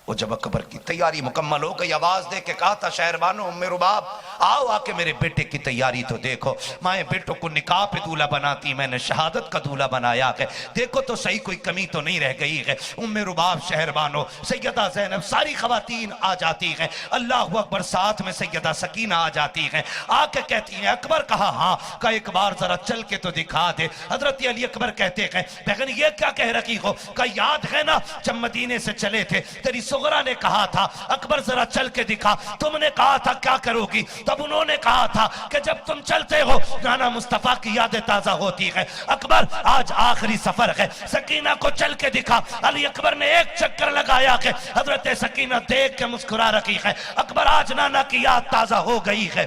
वो जब अकबर की तैयारी मुकम्मल हो गई आवाज दे के कहा था शहरबानो उम्मे रुबाब आओ आके मेरे बेटे की तैयारी तो देखो। माए बेटों को निकाह पे दूल्हा बनाती मैंने शहादत का दूल्हा बनाया है। देखो तो सही कोई कमी तो नहीं रह गई है। उम्मे रुबाब शहरबानो सैयदा ज़ैनब सारी खवातीन आ जाती हैं। अल्लाह अकबर साथ में सैयदा सकीना आ जाती हैं। आके कहती हैं अकबर कहा हाँ का एक बार जरा चल के तो दिखा दे। हजरत अली अकबर कहते हैं बहन ये क्या कह रखी हो का याद है ना जब मदीने से चले थे तेरी सुगरा ने कहा था अकबर जरा चल के दिखा। तुमने कहा था क्या करोगी तब उन्होंने कहा था कि जब तुम चलते हो नाना मुस्तफा की यादें ताजा होती है। अकबर आज आखिरी सफर है सकीना को चल के दिखा। अली अकबर ने एक चक्कर लगाया कि हजरत सकीना देख के मुस्कुरा रखी है। अकबर आज नाना की याद ताजा हो गई है।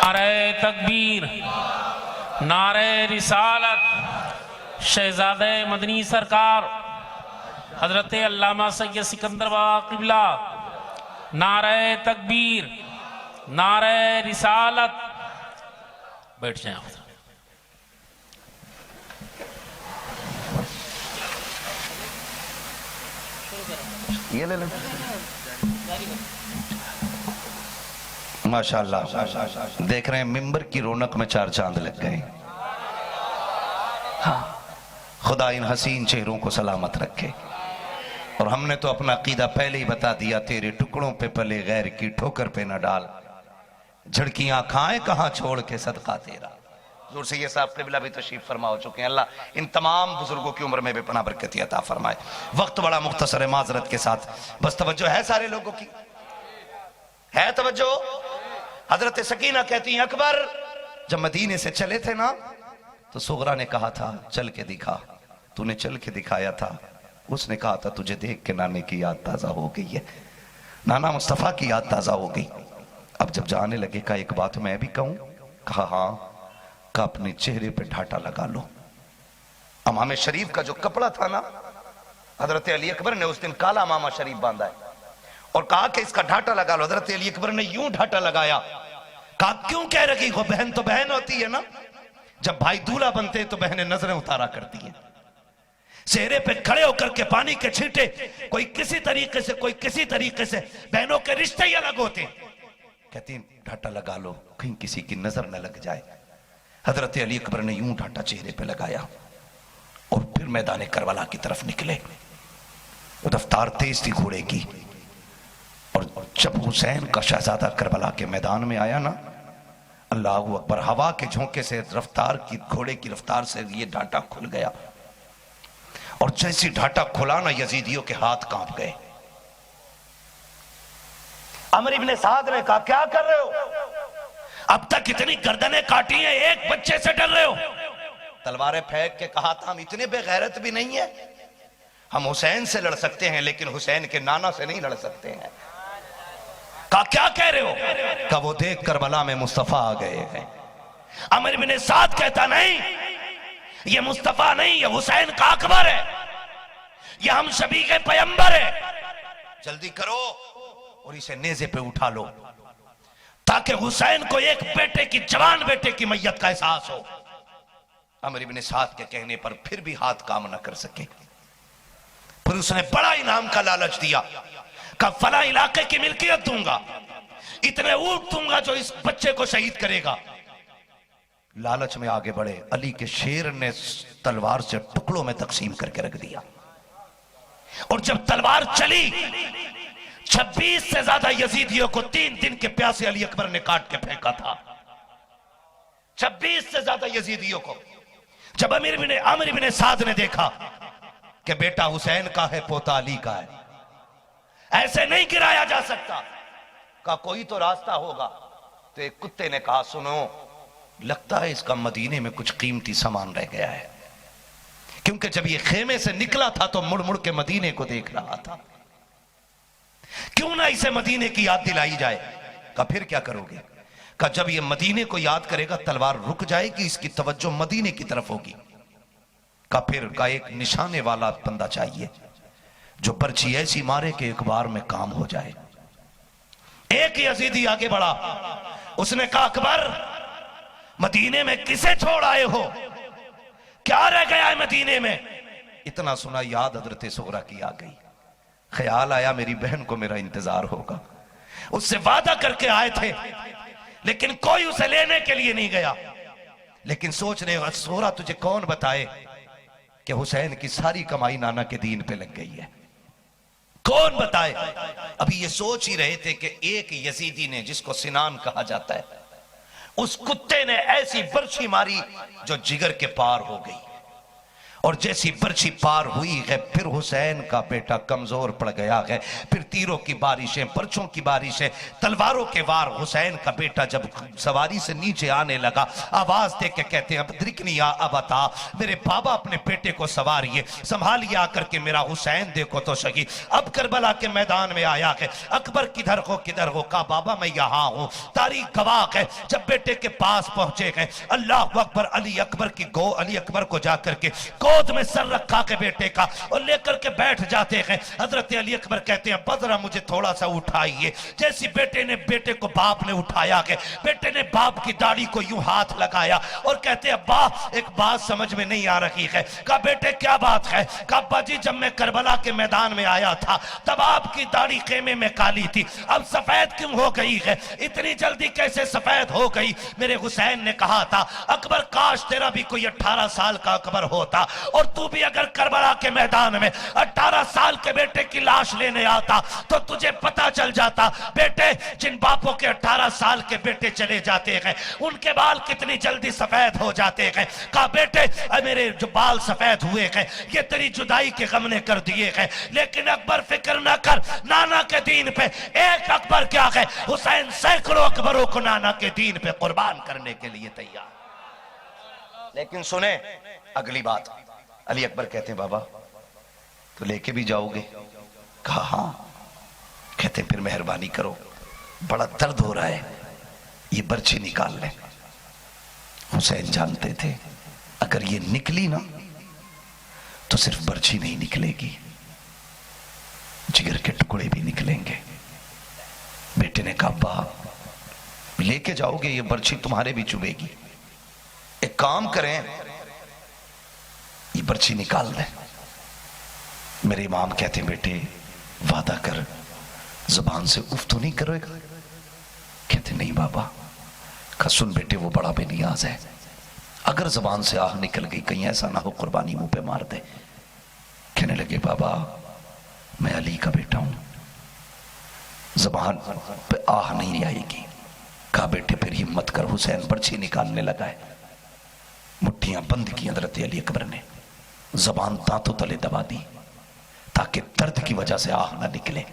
नारे तकबीर नारे रिसालत शहजादे मदनी सरकार हजरत अल्लामा सैयद सिकंदर बाबा किबला नारे तकबीर नारे रिसालत। बैठ जाए आप। ये ले लें। माशाअल्लाह देख रहे हैं मिंबर की रौनक में चार चांद लग गए। हाँ खुदा इन हसीन चेहरों को सलामत रखे। और हमने तो अपना अकीदा पहले ही बता दिया तेरे टुकड़ों पे पले गैर की ठोकर पे न डाल झड़कियां खाएं कहां छोड़ के सदका तेरा। हुजूर सैयद साहब क़िबला भी तशरीफ फरमा हो चुके हैं। अल्लाह इन तमाम बुजुर्गों की उम्र में भी पनाह बरकत अता फरमाए। वक्त बड़ा मुख्तसर है माजरत के साथ बस तवज्जो है सारे लोगों की है तवज्जो। हजरत सकीना कहती हैं अकबर जब मदीने से चले थे ना तो सुगरा ने कहा था चल के दिखा। तूने चल के दिखाया था। उसने कहा था तुझे देख के नाने की याद ताजा हो गई है। नाना मुस्तफा की याद ताजा हो गई। अब जब जाने लगे का एक बात मैं भी कहूं। कहा हाँ का अपने चेहरे पे ढाटा लगा लो। अमामे शरीफ का जो कपड़ा था ना हजरत अली अकबर ने उस दिन काला अमामा शरीफ बांधा है और कहा कि इसका ढाटा लगा लो। हजरत अली अकबर ने यूं ढाटा लगाया। कहा क्यों कह रही हो बहन तो बहन होती है ना। जब भाई दूल्हा बनते तो बहनें नजरें उतारा करती हैं। चेहरे पे खड़े होकर के पानी के छींटे कोई किसी तरीके से कोई किसी तरीके से बहनों के रिश्ते ही अलग होते। कहती ढाटा लगा लो कहीं किसी की नजर न लग जाए। हजरत अली अकबर ने यूं ढाटा चेहरे पे लगाया और फिर मैदान करबला की तरफ निकले। रफ्तार तेज थी घोड़े की और जब हुसैन का शहजादा करबला के मैदान में आया ना अल्लाह अकबर हवा के झोंके से रफ्तार की घोड़े की रफ्तार से ये ढाटा खुल गया और जैसी ढाटा खुला ना यजीदियों के हाथ कांप गए। अमर इब्ने साद ने कहा क्या कर रहे हो अब तक इतनी गर्दनें काटी हैं एक बच्चे से डर रहे हो। तलवारें फेंक के कहा था हम इतने बेगैरत भी नहीं है। हम हुसैन से लड़ सकते हैं लेकिन हुसैन के नाना से नहीं लड़ सकते हैं। कहा क्या कह रहे हो। का वो देख करबला में मुस्तफा आ गए हैं। अमर इब्ने साद कहता नहीं ये मुस्तफा नहीं ये हुसैन का अकबर है ये हम शबी के पैगंबर है। जल्दी करो और इसे नेज़े पे उठा लो ताकि हुसैन को एक बेटे की जवान बेटे की मैयत का एहसास हो। अमर इब्ने साद के कहने पर फिर भी हाथ काम न कर सके। फिर उसने बड़ा इनाम का लालच दिया। का फला इलाके की मिल्कियत दूंगा इतने ऊंट दूंगा जो इस बच्चे को शहीद करेगा। लालच में आगे बढ़े। अली के शेर ने तलवार से टुकड़ों में तकसीम करके रख दिया और जब तलवार चली 26 से ज्यादा यजीदियों को 3 दिन के प्यासे अली अकबर ने काट के फेंका था। 26 से ज्यादा यजीदियों को। जब अमीर इब्ने साद ने देखा कि बेटा हुसैन का है पोता अली का है ऐसे नहीं गिराया जा सकता का कोई तो रास्ता होगा। तो एक कुत्ते ने कहा सुनो लगता है इसका मदीने में कुछ कीमती सामान रह गया है क्योंकि जब ये खेमे से निकला था तो मुड़ मुड़ के मदीने को देख रहा था। क्यों ना इसे मदीने की याद दिलाई जाए। कहा फिर क्या करोगे। कहा जब ये मदीने को याद करेगा तलवार रुक जाएगी, इसकी तवज्जो मदीने की तरफ होगी। कहा फिर का एक निशाने वाला बंदा चाहिए जो पर्ची ऐसी मारे कि एक बार में काम हो जाए। एक यजीदी आगे बढ़ा, उसने कहा अकबर मदीने में किसे छोड़ आए हो, क्या रह गया है मदीने में। इतना सुना याद हजरत सोहरा की आ गई। ख्याल आया मेरी बहन को मेरा इंतजार होगा, उससे वादा करके आए थे लेकिन कोई उसे लेने के लिए नहीं गया। लेकिन सोच रहे सोहरा तुझे कौन बताए कि हुसैन की सारी कमाई नाना के दीन पे लग गई है, कौन बताए। अभी ये सोच ही रहे थे कि एक यजीदी ने जिसको सिनान कहा जाता है, उस कुत्ते ने ऐसी बर्छी मारी जो जिगर के पार हो गई। और जैसी बर्छी पार हुई है फिर हुसैन का बेटा कमजोर पड़ गया है। फिर तीरों की बारिशें, पर्चों की बारिशें, तलवारों के वार। हुसैन का बेटा जब सवारी से नीचे आने लगा आवाज दे के कहते हैं अबद्रिकनिया अबता, मेरे बाबा अपने बेटे को सवारिए, संभालिए आकर के मेरा हुसैन देखो तो सही। अब करबला के मैदान में आया है, अकबर किधर हो। कहा बाबा मैं यहां हूं, तारीख गवाह है। जब बेटे के पास पहुंचे गए अल्लाह अकबर, अली अकबर को जाकर के गोद में सर रखा के बेटे का और लेकर के बैठ जाते हैं। हजरत अली अकबर कहते हैं बजरा मुझे थोड़ा सा उठाइए। जैसी बेटे को बाप ने उठाया के बेटे ने बाप की दाढ़ी को यूं हाथ लगाया और कहते हैं अब्बा एक बात समझ में नहीं आ रही है। कहा बेटे क्या बात है। कहा अब्बा जी जब मैं करबला के मैदान में आया था तब आपकी दाढ़ी खेमे में काली थी, अब सफेद क्यों हो गई है, इतनी जल्दी कैसे सफेद हो गई। मेरे हुसैन ने कहा था अकबर काश तेरा भी कोई 18 साल का अकबर होता और तू भी अगर करबला के मैदान में 18 साल के बेटे की लाश लेने आता तो तुझे पता चल जाता बेटे जिन बापों के 18 साल के बेटे चले जाते हैं उनके बाल कितनी जल्दी सफेद हो जाते हैं। कहा बेटे मेरे जो बाल सफेद हुए हैं ये तेरी जुदाई के गम ने कर दिए हैं, लेकिन अकबर फिक्र ना कर, नाना के दीन पे एक अकबर क्या है, हुसैन सैकड़ों अकबरों को नाना के दीन पे कुर्बान करने के लिए तैयार। लेकिन सुने अगली बात, अली अकबर कहते हैं बाबा तो लेके भी जाओगे। कहा हां। कहते फिर मेहरबानी करो, बड़ा दर्द हो रहा है, ये बर्छी निकाल ले। हुसैन जानते थे अगर ये निकली ना तो सिर्फ बर्छी नहीं निकलेगी, जिगर के टुकड़े भी निकलेंगे। बेटे ने कहा अब्बा लेके जाओगे ये बर्छी तुम्हारे भी चुभेगी, एक काम करें ये बर्छी निकाल दे। मेरे इमाम कहते बेटे वादा कर जुबान से उफ तो नहीं करेगा। कहते नहीं बाबा। कहा सुन बेटे वो बड़ा बेनियाज है, अगर जुबान से आह निकल गई कहीं ऐसा ना हो कुर्बानी मुंह पे मार दे। कहने लगे बाबा मैं अली का बेटा हूं, जुबान पे आह नहीं आएगी। कहा बेटे फिर हिम्मत कर। हुसैन बर्छी निकालने लगा है, मुट्ठियां बंद की हजरत अली अकबर ने, जबान दांतों तले दबा दी ताकि दर्द की वजह से आह ना निकले।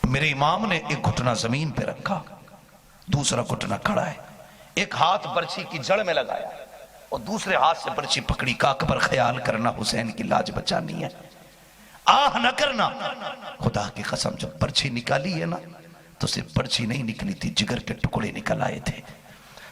मेरे इमाम ने एक घुटना जमीन पे रखा, दूसरा घुटना खड़ा है, एक हाथ बर्छी की जड़ में लगाया और दूसरे हाथ से बर्छी पकड़ी। का अकबर ख्याल करना हुसैन की लाज बचानी है, आह न करना। खुदा की कसम जब बर्छी निकाली है ना तो सिर्फ बर्छी नहीं निकली थी, जिगर के टुकड़े निकल आए थे।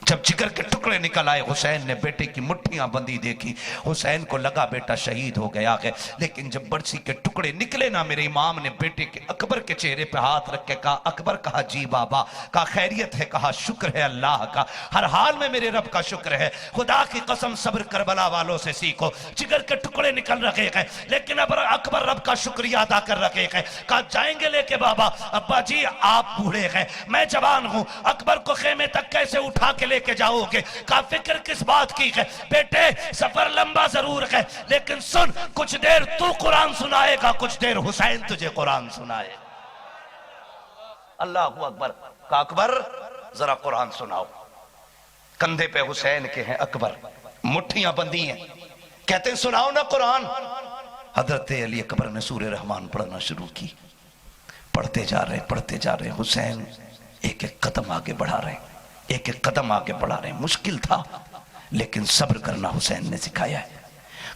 जब जिगर के टुकड़े निकल आए हुसैन ने बेटे की मुट्ठियां बंधी देखी, हुसैन को लगा बेटा शहीद हो गया है। लेकिन जब बर्छी के टुकड़े निकले ना मेरे इमाम ने बेटे के अकबर के चेहरे पे हाथ रख के कहा अकबर। कहा जी बाबा। कहा खैरियत है। कहा शुक्र है अल्लाह का, हर हाल में मेरे रब का शुक्र है। खुदा की कसम सब्र करबला वालों से सीखो, जिगर के टुकड़े निकल रखे हैं लेकिन अब अकबर रब का शुक्रिया अदा कर रखे हैं। कहा जाएंगे लेके बाबा। अब्बा जी आप बूढ़े हैं मैं जवान हूं, अकबर को खेमे तक कैसे उठा के लेके जाओगे। का फिक्र किस बात की है बेटे, सफर लंबा जरूर है लेकिन सुन कुछ देर तू कुरान सुनाएगा, कुछ देर हुसैन तुझे कुरान सुनाए। अल्लाह अकबर। का अकबर जरा कुरान सुनाओ। कंधे पे हुसैन के हैं अकबर, मुट्ठियां बंदी हैं, कहते हैं सुनाओ ना कुरान। हजरत अली अकबर ने सूरह रहमान पढ़ना शुरू की, पढ़ते जा रहे हुसैन एक एक कदम आगे बढ़ा रहे, एक एक कदम आगे बढ़ा रहे। मुश्किल था लेकिन सब्र करना हुसैन ने सिखाया है।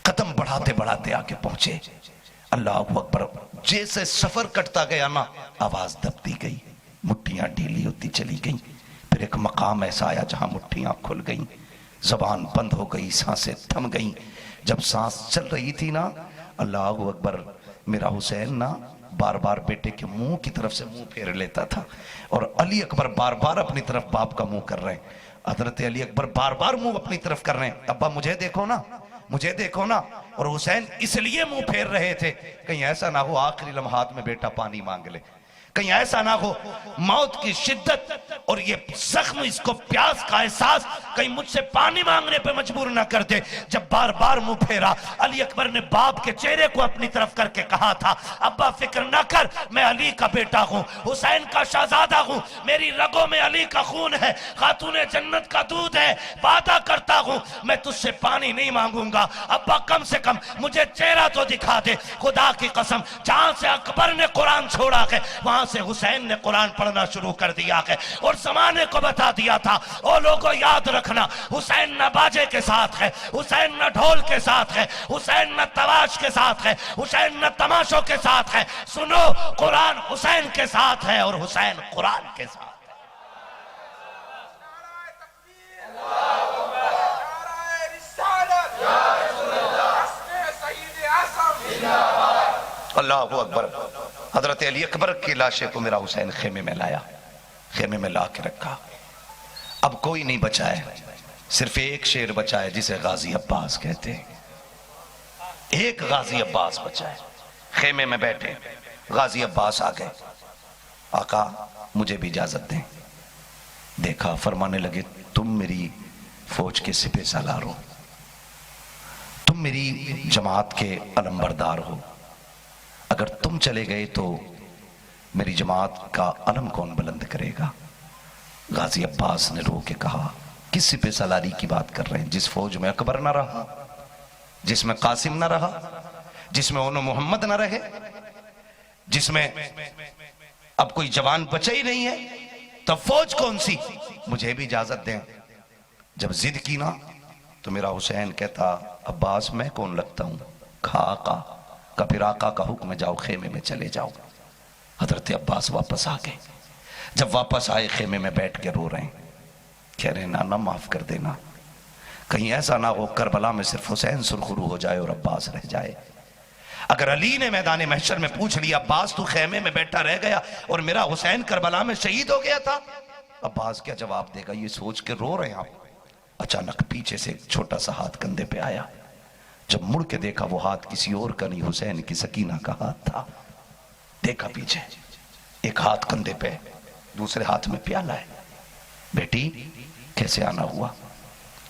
कदम बढ़ाते बढ़ाते आके पहुंचे। अल्लाह अकबर। जैसे सफर कटता गया ना, आवाज दबती गई, मुट्ठियां ढीली होती चली गई। फिर एक मकाम ऐसा आया जहां मुट्ठियां खुल गई, जबान बंद हो गई, सांसें थम गई। जब सांस चल रही थी ना, अल्लाह अकबर, मेरा हुसैन ना बार बार बेटे के मुंह की तरफ से मुंह फेर लेता था, और अली अकबर बार बार अपनी तरफ बाप का मुंह कर रहे हैं। हजरत अली अकबर बार बार मुंह अपनी तरफ कर रहे हैं, अब्बा मुझे देखो ना, मुझे देखो ना। और हुसैन इसलिए मुंह फेर रहे थे, कहीं ऐसा ना हो आखिरी लम्हात में बेटा पानी मांग ले, कहीं ऐसा ना हो मौत की शिद्दत और ये जख्म, इसको प्यास का एहसास कहीं मुझसे पानी मांगने पे मजबूर ना कर दे। जब बार बार मुंह फेरा, अली अकबर ने बाप के चेहरे को अपनी तरफ करके कहा था, अब्बा फिक्र ना कर, मैं अली का बेटा हूं, हुसैन का शहजादा हूं, मेरी रगों में अली का खून है, खातूने जन्नत का दूध है, वादा करता हूं मैं तुझसे पानी नहीं मांगूंगा। अब्बा कम से कम मुझे चेहरा तो दिखा दे, खुदा की कसम जहां से अकबर ने कुरान छोड़ा है वहां से हुसैन ने कुरान पढ़ना शुरू कर दिया है, और जमाने को बता दिया था, ओ लोगों याद रखना, हुसैन न बाजे के साथ है, हुसैन न ढोल के साथ है, हुसैन न तवाश के साथ है, हुसैन न तमाशों के साथ है। सुनो, कुरान हुसैन के साथ है और हुसैन कुरान के साथ है। अल्लाह अकबर। हजरत अली अकबर की लाशे को मेरा हुसैन खेमे में लाया, खेमे में ला के रखा। अब कोई नहीं बचा है, सिर्फ एक शेर बचा है जिसे गाजी अब्बास कहते हैं। एक गाजी अब्बास बचा है। खेमे में बैठे गाजी अब्बास आ गए, आका मुझे भी इजाजत दें। देखा, फरमाने लगे, तुम मेरी फौज के सिपह सालार हो, तुम मेरी जमात के अलंबरदार हो, अगर तुम चले गए तो मेरी जमात का अलम कौन बुलंद करेगा। गाजी अब्बास ने रो के कहा, किस सिपह सलारी की बात कर रहे हैं, जिस फौज में अकबर ना रहा, जिसमें कासिम ना रहा, जिसमें ओनो मोहम्मद ना रहे, जिसमें अब कोई जवान बचा ही नहीं है, तब फौज कौन सी। मुझे भी इजाजत दें। जब जिद की ना तो मेरा हुसैन कहता, अब्बास मैं कौन लगता हूं, खा आका का, फिर आका का हुक्म, जाओ खेमे में चले जाओ। हजरत अब्बास वापस आ गए। जब वापस आए, खेमे में बैठ के रो रहे हैं, कह रहे नाना माफ कर देना, कहीं ऐसा ना हो करबला में सिर्फ हुसैन सुरखरू हो जाए और अब्बास रह जाए। अगर अली ने मैदान महशर में पूछ लिया, अब्बास तू खेमे में बैठा रह गया और मेरा हुसैन करबला में शहीद हो गया था, अब्बास क्या जवाब देगा, ये सोच के रो रहे हैं आप। अचानक पीछे से एक छोटा सा हाथ कंधे पे आया। जब मुड़ के देखा, वो हाथ किसी और का नहीं, हुसैन की सकीना का हाथ था। देखा पीछे, एक हाथ कंधे पे, दूसरे हाथ में प्याला है। बेटी कैसे आना हुआ।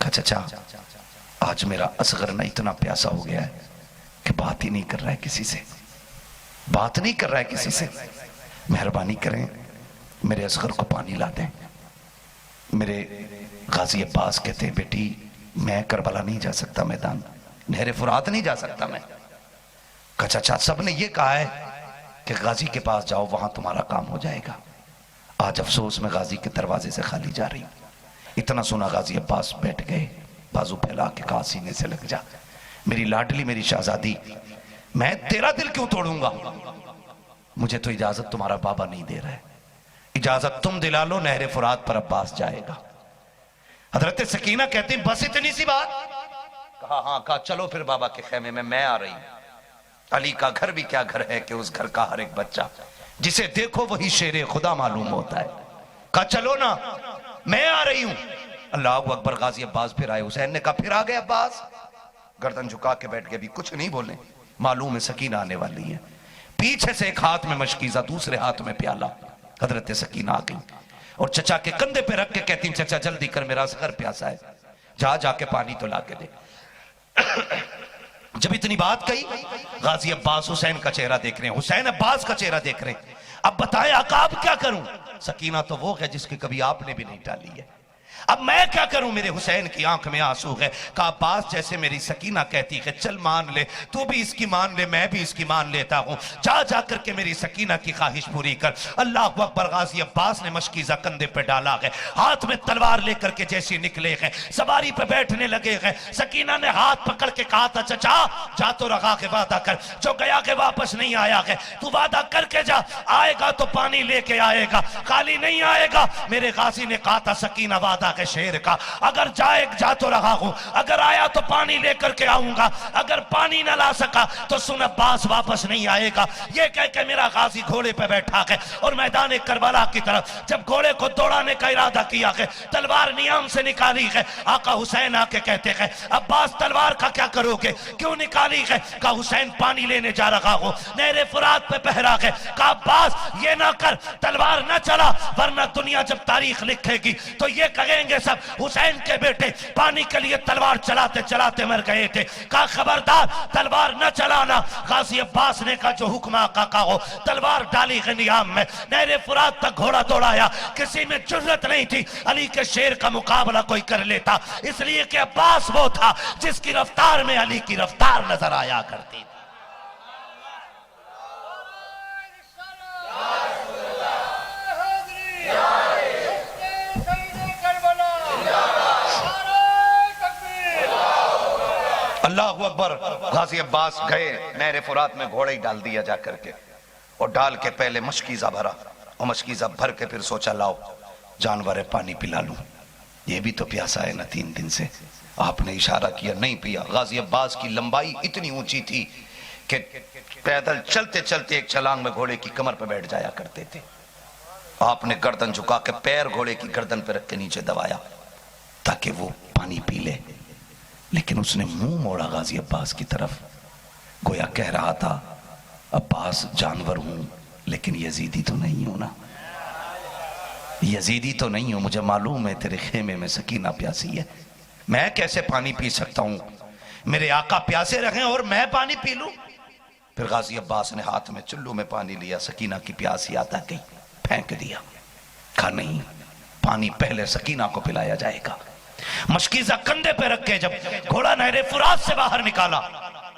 कहा चाचा, आज मेरा असगर ना इतना प्यासा हो गया है कि बात ही नहीं कर रहा है किसी से, बात नहीं कर रहा है किसी से। मेहरबानी करें, मेरे असगर को पानी ला दें। मेरे गाजी अब्बास कहते हैं, बेटी मैं करबला नहीं जा सकता, मैदान नहरे फुरात नहीं जा सकता मैं। कहा चाचा, सब ने ये कहा है कि गाजी के पास जाओ, वहां तुम्हारा काम हो जाएगा। आज अफसोस में गाजी के दरवाजे से खाली जा रही। इतना सुना, गाजी अब्बास बैठ गए, बाजू फैला के कहा, सीने से लग जा मेरी लाडली, मेरी शहजादी, मैं तेरा दिल क्यों तोड़ूंगा, मुझे तो इजाजत तुम्हारा बाबा नहीं दे रहा है, इजाजत तुम दिला लो, नहरे फुरात पर अब्बास जाएगा। हजरत सकीना कहती, बस इतनी सी बात। कहा हाँ। कहा चलो फिर बाबा के खेमे में, मैं आ रही हूं। अली का घर भी क्या घर है कि उस घर का हर एक बच्चा जिसे देखो वही शेरे खुदा मालूम होता है। कहा चलो ना, मैं आ रही हूं। अल्लाह अकबर। गाजी अब्बास फिर आए। हुसैन ने कहा, फिर आ गए अब्बास। गर्दन झुका के बैठ गए, भी कुछ नहीं बोले, मालूम है सकीना आने वाली है। पीछे से एक हाथ में मशकीजा, दूसरे हाथ में प्याला। हजरत सकीना आ गई और चचा के कंधे पे रख के कहती, चचा जल्दी कर, मेरा असगर प्यासा है, जा जाके पानी तो ला के दे। जब इतनी बात कही, गाजी अब्बास हुसैन का चेहरा देख रहे हैं, हुसैन अब्बास का चेहरा देख रहे हैं। अब बताएं आका, अब क्या करूं। सकीना तो वो है जिसकी कभी आपने भी नहीं टाली है। अब मैं क्या करूं, मेरे हुसैन की आंख में आंसू है। कहा अब्बास जैसे मेरी सकीना कहती है चल मान ले, तू भी इसकी मान ले, मैं भी इसकी मान लेता हूं, जा जा करके मेरी सकीना की ख्वाहिश पूरी कर। अल्लाह अकबर। गाजी अब्बास ने मशकीजा कंधे पे डाला है, हाथ में तलवार लेकर के जैसे निकले हैं, सवारी पे बैठने लगे हैं। सकीना ने हाथ पकड़ के कहा था चचा जा तो रखा के वादा कर, जो गया के वापस नहीं आया है, तू वादा करके जा, आएगा तो पानी लेके आएगा, खाली नहीं आएगा। मेरे गाजी ने कहा था सकीना वादा के शेर का, अगर जा तो रहा हूं, अगर आया तो पानी लेकर के आऊंगा, अगर पानी ना ला सका तो सुन अब्बास वापस नहीं आएगा। ये कह के मेरा गाजी घोड़े पे बैठा है और मैदान करबला की तरफ जब घोड़े को दौड़ाने का इरादा किया है, तलवार नियाम से निकाली है। आका हुसैन आके कहते हैं अब्बास तलवार का क्या करोगे, क्यों निकाली है? कहा हुसैन पानी लेने जा रहा हूं, नहरे फुरात पे पहरा है। कहा अब्बास ये ना कर, तलवार ना चला, वरना दुनिया जब तारीख लिखेगी तो ये कहेंगे सब हुसैन के बेटे पानी के लिए तलवार चलाते चलाते मर गए थे। कहा खबरदार तलवार न चलाना। गाजी अब्बास ने कहा जो हुक्म आका का हो। तलवार डाली गनियाम में, नहरे फुरात तक घोड़ा दौड़ाया, किसी में जुर्रत नहीं थी अली के शेर का मुकाबला कोई कर लेता, इसलिए कि अब्बास वो था जिसकी रफ्तार में अली की रफ्तार नजर आया करती। अल्लाह अकबर। गाजी अब्बास गए, नहरे फुरात में घोड़ा ही डाल दिया जा करके, और डाल के पहले मशकीजा भरा, और मशकीजा भर के फिर सोचा लाओ जानवर है पानी पिला लूं, ये भी तो प्यासा है ना 3 दिन से। आपने इशारा किया, नहीं पिया। गाजी अब्बास की लंबाई इतनी ऊंची थी कि पैदल चलते चलते एक छलांग में घोड़े की कमर पर बैठ जाया करते थे। आपने गर्दन झुका के पैर घोड़े की गर्दन पर रख के नीचे दबाया ताकि वो पानी पी ले, लेकिन उसने मुंह मोड़ा गाजी अब्बास की तरफ, गोया कह रहा था अब्बास जानवर हूं लेकिन यजीदी तो नहीं हूं ना, यजीदी तो नहीं हूं, मुझे मालूम है तेरे खेमे में सकीना प्यासी है, मैं कैसे पानी पी सकता हूं, मेरे आका प्यासे रहे और मैं पानी पी लूं। फिर गाजी अब्बास ने हाथ में चुल्लू में पानी लिया, सकीना की प्यास याद आ गई, फेंक दिया। कहा नहीं, पानी पहले सकीना को पिलाया जाएगा। मशकीजा कंधे पे रख के जब घोड़ा नहरे फुरात से बाहर निकाला,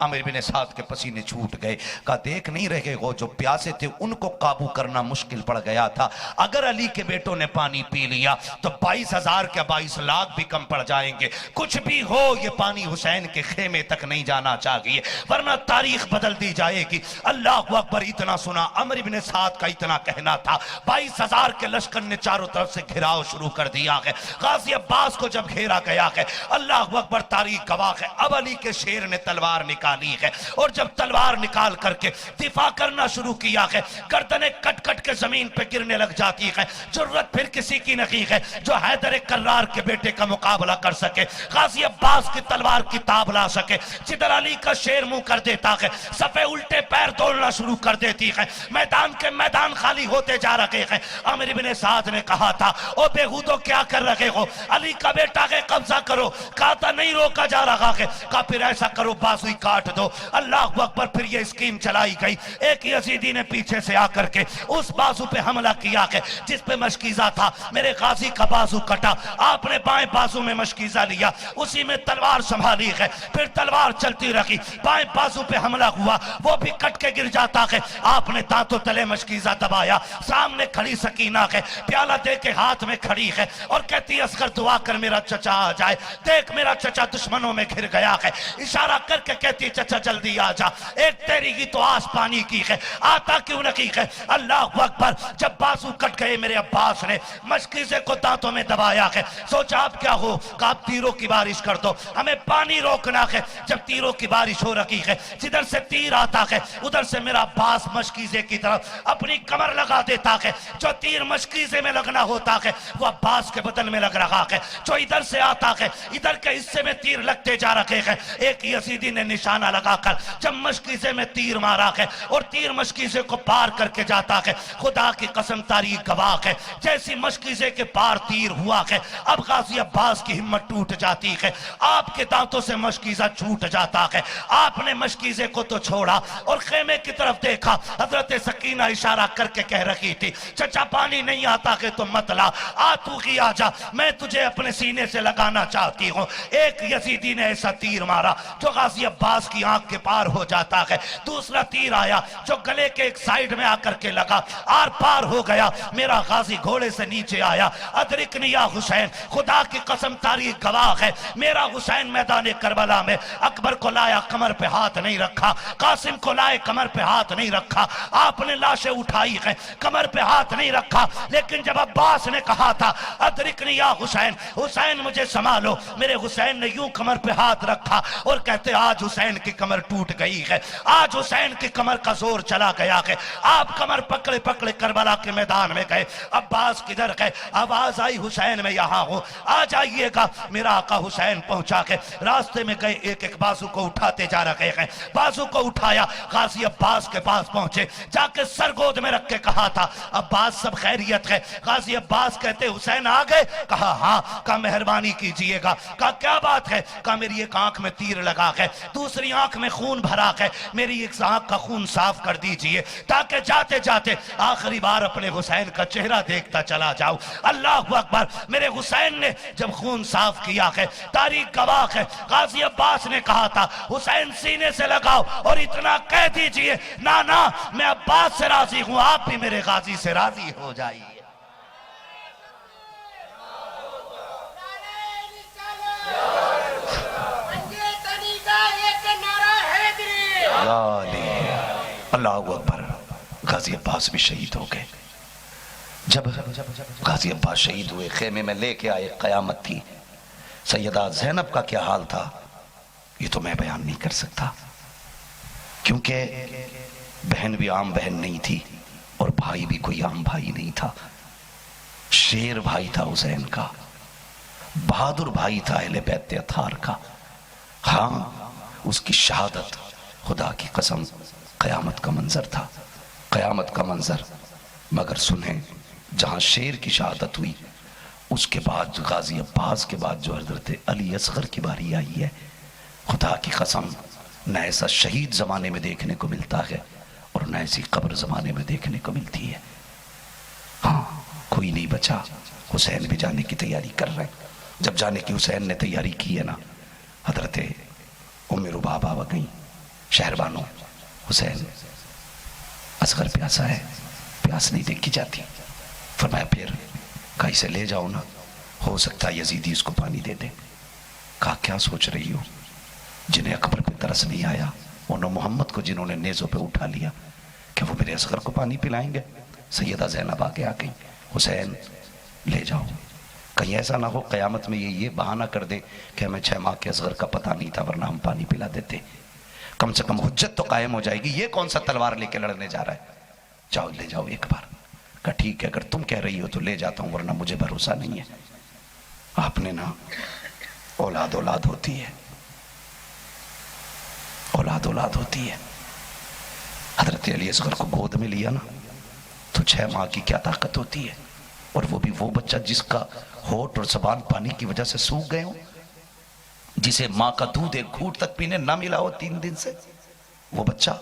आमिर बिन साद के पसीने छूट गए। कहा देख नहीं रहे हो जो प्यासे थे उनको काबू करना मुश्किल पड़ गया था, अगर अली के बेटों ने पानी पी लिया तो 22,000 के 22 लाख भी कम पड़ जाएंगे। कुछ भी हो ये पानी हुसैन के खेमे तक नहीं जाना चाहिए, वरना तारीख बदल दी जाएगी। अल्लाह अकबर। इतना सुना, आमिर बिन साद का इतना कहना था, 22,000 के लश्कर ने चारों तरफ से घिराव शुरू कर दिया है। गाजी अब्बास को जब घेरा गया है, अल्लाह अकबर, तारीख गवाह है, अब अली के शेर ने तलवार निकाली है, और जब तलवार निकाल करके दिफा करना शुरू किया है, गर्दनें कट कट के जमीन पे गिरने लग जाती है। जरूरत फिर किसी की नहीं है जो हैदर कर्रार के बेटे का मुकाबला कर सके, गाजी अब्बास की तलवार की ताब ला सके। जिधर अली का शेर मुंह कर देता है, सफे उल्टे पैर दौड़ना शुरू कर देती है, मैदान के मैदान खाली होते जा रहे हैं। आमिर बिन साद ने कहा था ओ बेहूदो क्या कर रहे हो, अली का बेटा है कब्जा करो। कहा था नहीं रोका जा रहा है। कहा फिर ऐसा करो बाजुई काट दो। अल्लाह अकबर। फिर ये स्कीम चलाई गई, एक यजीदी ने पीछे से आकर के उस बाजू पे हमला किया है जिस पे मशकीजा था, मेरे गाजी का बाजू कटा, आपने बाएं बाजू में मशकीजा लिया, उसी में तलवार संभाली है, फिर तलवार चलती रही, बाएं बाजू पे हमला हुआ, वो भी कट के गिर जाता है, आपने दांतों तले मशकीजा दबाया, सामने खड़ी सकीना है, प्याला दे के हाथ में खड़ी है और कहती है असगर दुआ कर मेरा चचा आ जाए, देख मेरा चचा दुश्मनों में घिर गया है। इशारा करके कहती है चचा जल्दी आ जा, एक तेरी की तो आस पानी की है, आता क्यों नहीं है। अल्लाह अकबर। जब बाजू कट गए मेरे अब्बास ने मशकीजे को दांतों में दबाया है, सोचा अब क्या हो, कहा तीरों की बारिश कर दो, हमें पानी रोकना है। जब तीरों की बारिश हो रही है, जिधर से तीर आता है उधर से मेरा अब्बास मशकीजे की तरफ अपनी कमर लगा देता है, जो तीर मशकीजे में लगना होता है वो अब्बास के बदन में लग रहा है, जो इधर से आता है इधर के हिस्से में तीर लगते जा रहे हैं। एक यजीदी ने निशाना निशाना लगाकर जब मशकीज़े में तीर मारा है और तीर मशकीज़े को पार करके जाता है, खुदा की कसम तारीख गवाह है, जैसी मशकीज़े के पार तीर हुआ है अब गाजी अब्बास की हिम्मत टूट जाती है, आपके दांतों से मशकीज़ा छूट जाता है। आपने मशकीज़े को तो छोड़ा और खेमे की तरफ देखा। हजरत सकीना इशारा करके कह रही थी, चचा पानी नहीं आता है तो मत ला, आ तू ही आ जा, मैं तुझे अपने सीने से लगाना चाहती हूँ। एक यजीदी ने ऐसा तीर मारा जो गाजी अब्बास की आंख के पार हो जाता है। दूसरा तीर आया जो गले के एक साइड में आकर के लगा, आर पार हो गया। मेरा गाजी घोड़े से नीचे आया। अदरिकनी या हुसैन, खुदा की कसम तारीख गवाह है, मेरा हुसैन मैदान करबला में अकबर को लाया, कमर पे हाथ नहीं रखा, कासिम को लाए, कमर पे हाथ नहीं रखा, आपने लाशें उठाई है, कमर पे हाथ नहीं रखा। लेकिन जब अब्बास ने कहा था अदरिकनी या हुसैन, हुसैन मुझे संभालो, मेरे हुसैन ने यूं कमर पे हाथ रखा और कहते आज हुसैन की कमर टूट गई है, आज हुसैन की कमर का जोर चला गया है। आप कमर पकड़े पकड़े करबला के मैदान में गए। अब्बास किधर गए? आवाज आई हुसैन मैं यहाँ हूँ, आ जाइएगा। मेरा आका हुसैन पहुंचा के रास्ते में गए, एक एक बाजू को उठाते जा रहे हैं। बाजू को उठाया, गाजी अब्बास के पास पहुंचे, जाके सरगोद में रख के कहा था अब्बास सब खैरियत है? गाजी अब्बास कहते हुसैन आ गए? कहा हाँ। कहा मेहरबानी कीजिएगा। कहा क्या बात है? कहा मेरी एक आंख में तीर लगा है, दूसरी आंख में खून भरा है, मेरी एक आंख का खून साफ कर दीजिए ताकि जाते जाते आखिरी बार अपने हुसैन का चेहरा देखता चला जाऊं। अल्लाह अकबर। मेरे हुसैन ने जब खून साफ किया है, तारीख गवाह है, गाजी अब्बास ने कहा था हुसैन सीने से लगाओ और इतना कह दीजिए ना ना मैं अब्बास से राजी हूं, आप भी मेरे गाजी से राजी हो जाइए। अल्लाह अकबर। गाजी अब्बास भी शहीद हो गए। जब गाजी अब्बास शहीद हुए, खेमे में लेके आए, कयामत थी। सैयदा ज़ैनब का क्या हाल था ये तो मैं बयान नहीं कर सकता, क्योंकि बहन भी आम बहन नहीं थी और भाई भी कोई आम भाई नहीं था। शेर भाई था हुसैन का, बहादुर भाई था अहले बैत अतार का। हाँ, उसकी शहादत खुदा की कसम कयामत का मंजर था, कयामत का मंजर। मगर सुने, जहां शेर की शहादत हुई उसके बाद गाजी अब्बास के बाद जो हजरत अली असगर की बारी आई है, खुदा की कसम न ऐसा शहीद जमाने में देखने को मिलता है और न ऐसी कब्र जमाने में देखने को मिलती है। हाँ, कोई नहीं बचा। हुसैन भी जाने की तैयारी कर रहे हैं। जब जाने की हुसैन ने तैयारी की है ना, हजरत उम्मे रुबाबा आ गई, शहरबानो हुसैन असगर प्यासा है, प्यास नहीं देखी जाती। फरमाया फिर? कहा इसे ले जाओ ना, हो सकता है यजीदी इसको पानी दे दे। कहा क्या सोच रही हो? जिन्हें अकबर पे तरस नहीं आया, उन्होंने मोहम्मद को जिन्होंने नेज़ों पे उठा लिया, क्या वो मेरे असगर को पानी पिलाएंगे? सैयदा ज़ैनब आके आ गई, हुसैन ले जाओ, कहीं ऐसा ना हो कयामत में ये बहाना कर दे कि हमें 6 माह के असगर का पता नहीं था वरना हम पानी पिला देते। कम से कम हुज्जत तो कायम हो जाएगी। ये कौन सा तलवार लेके लड़ने जा रहा है? जाओ ले जाओ एक बार। कहा ठीक है, अगर तुम कह रही हो तो ले जाता हूं, वरना मुझे भरोसा नहीं है। आपने ना औलाद औलाद होती है, औलाद औलाद होती है। हजरत अली असगर को गोद में लिया ना तो 6 माह की क्या ताकत होती है, और वो भी वो बच्चा जिसका होठ और जबान पानी की वजह से सूख गए हो, जिसे माँ का दूध एक घूंट तक पीने ना मिला हो 3 दिन से, वो बच्चा।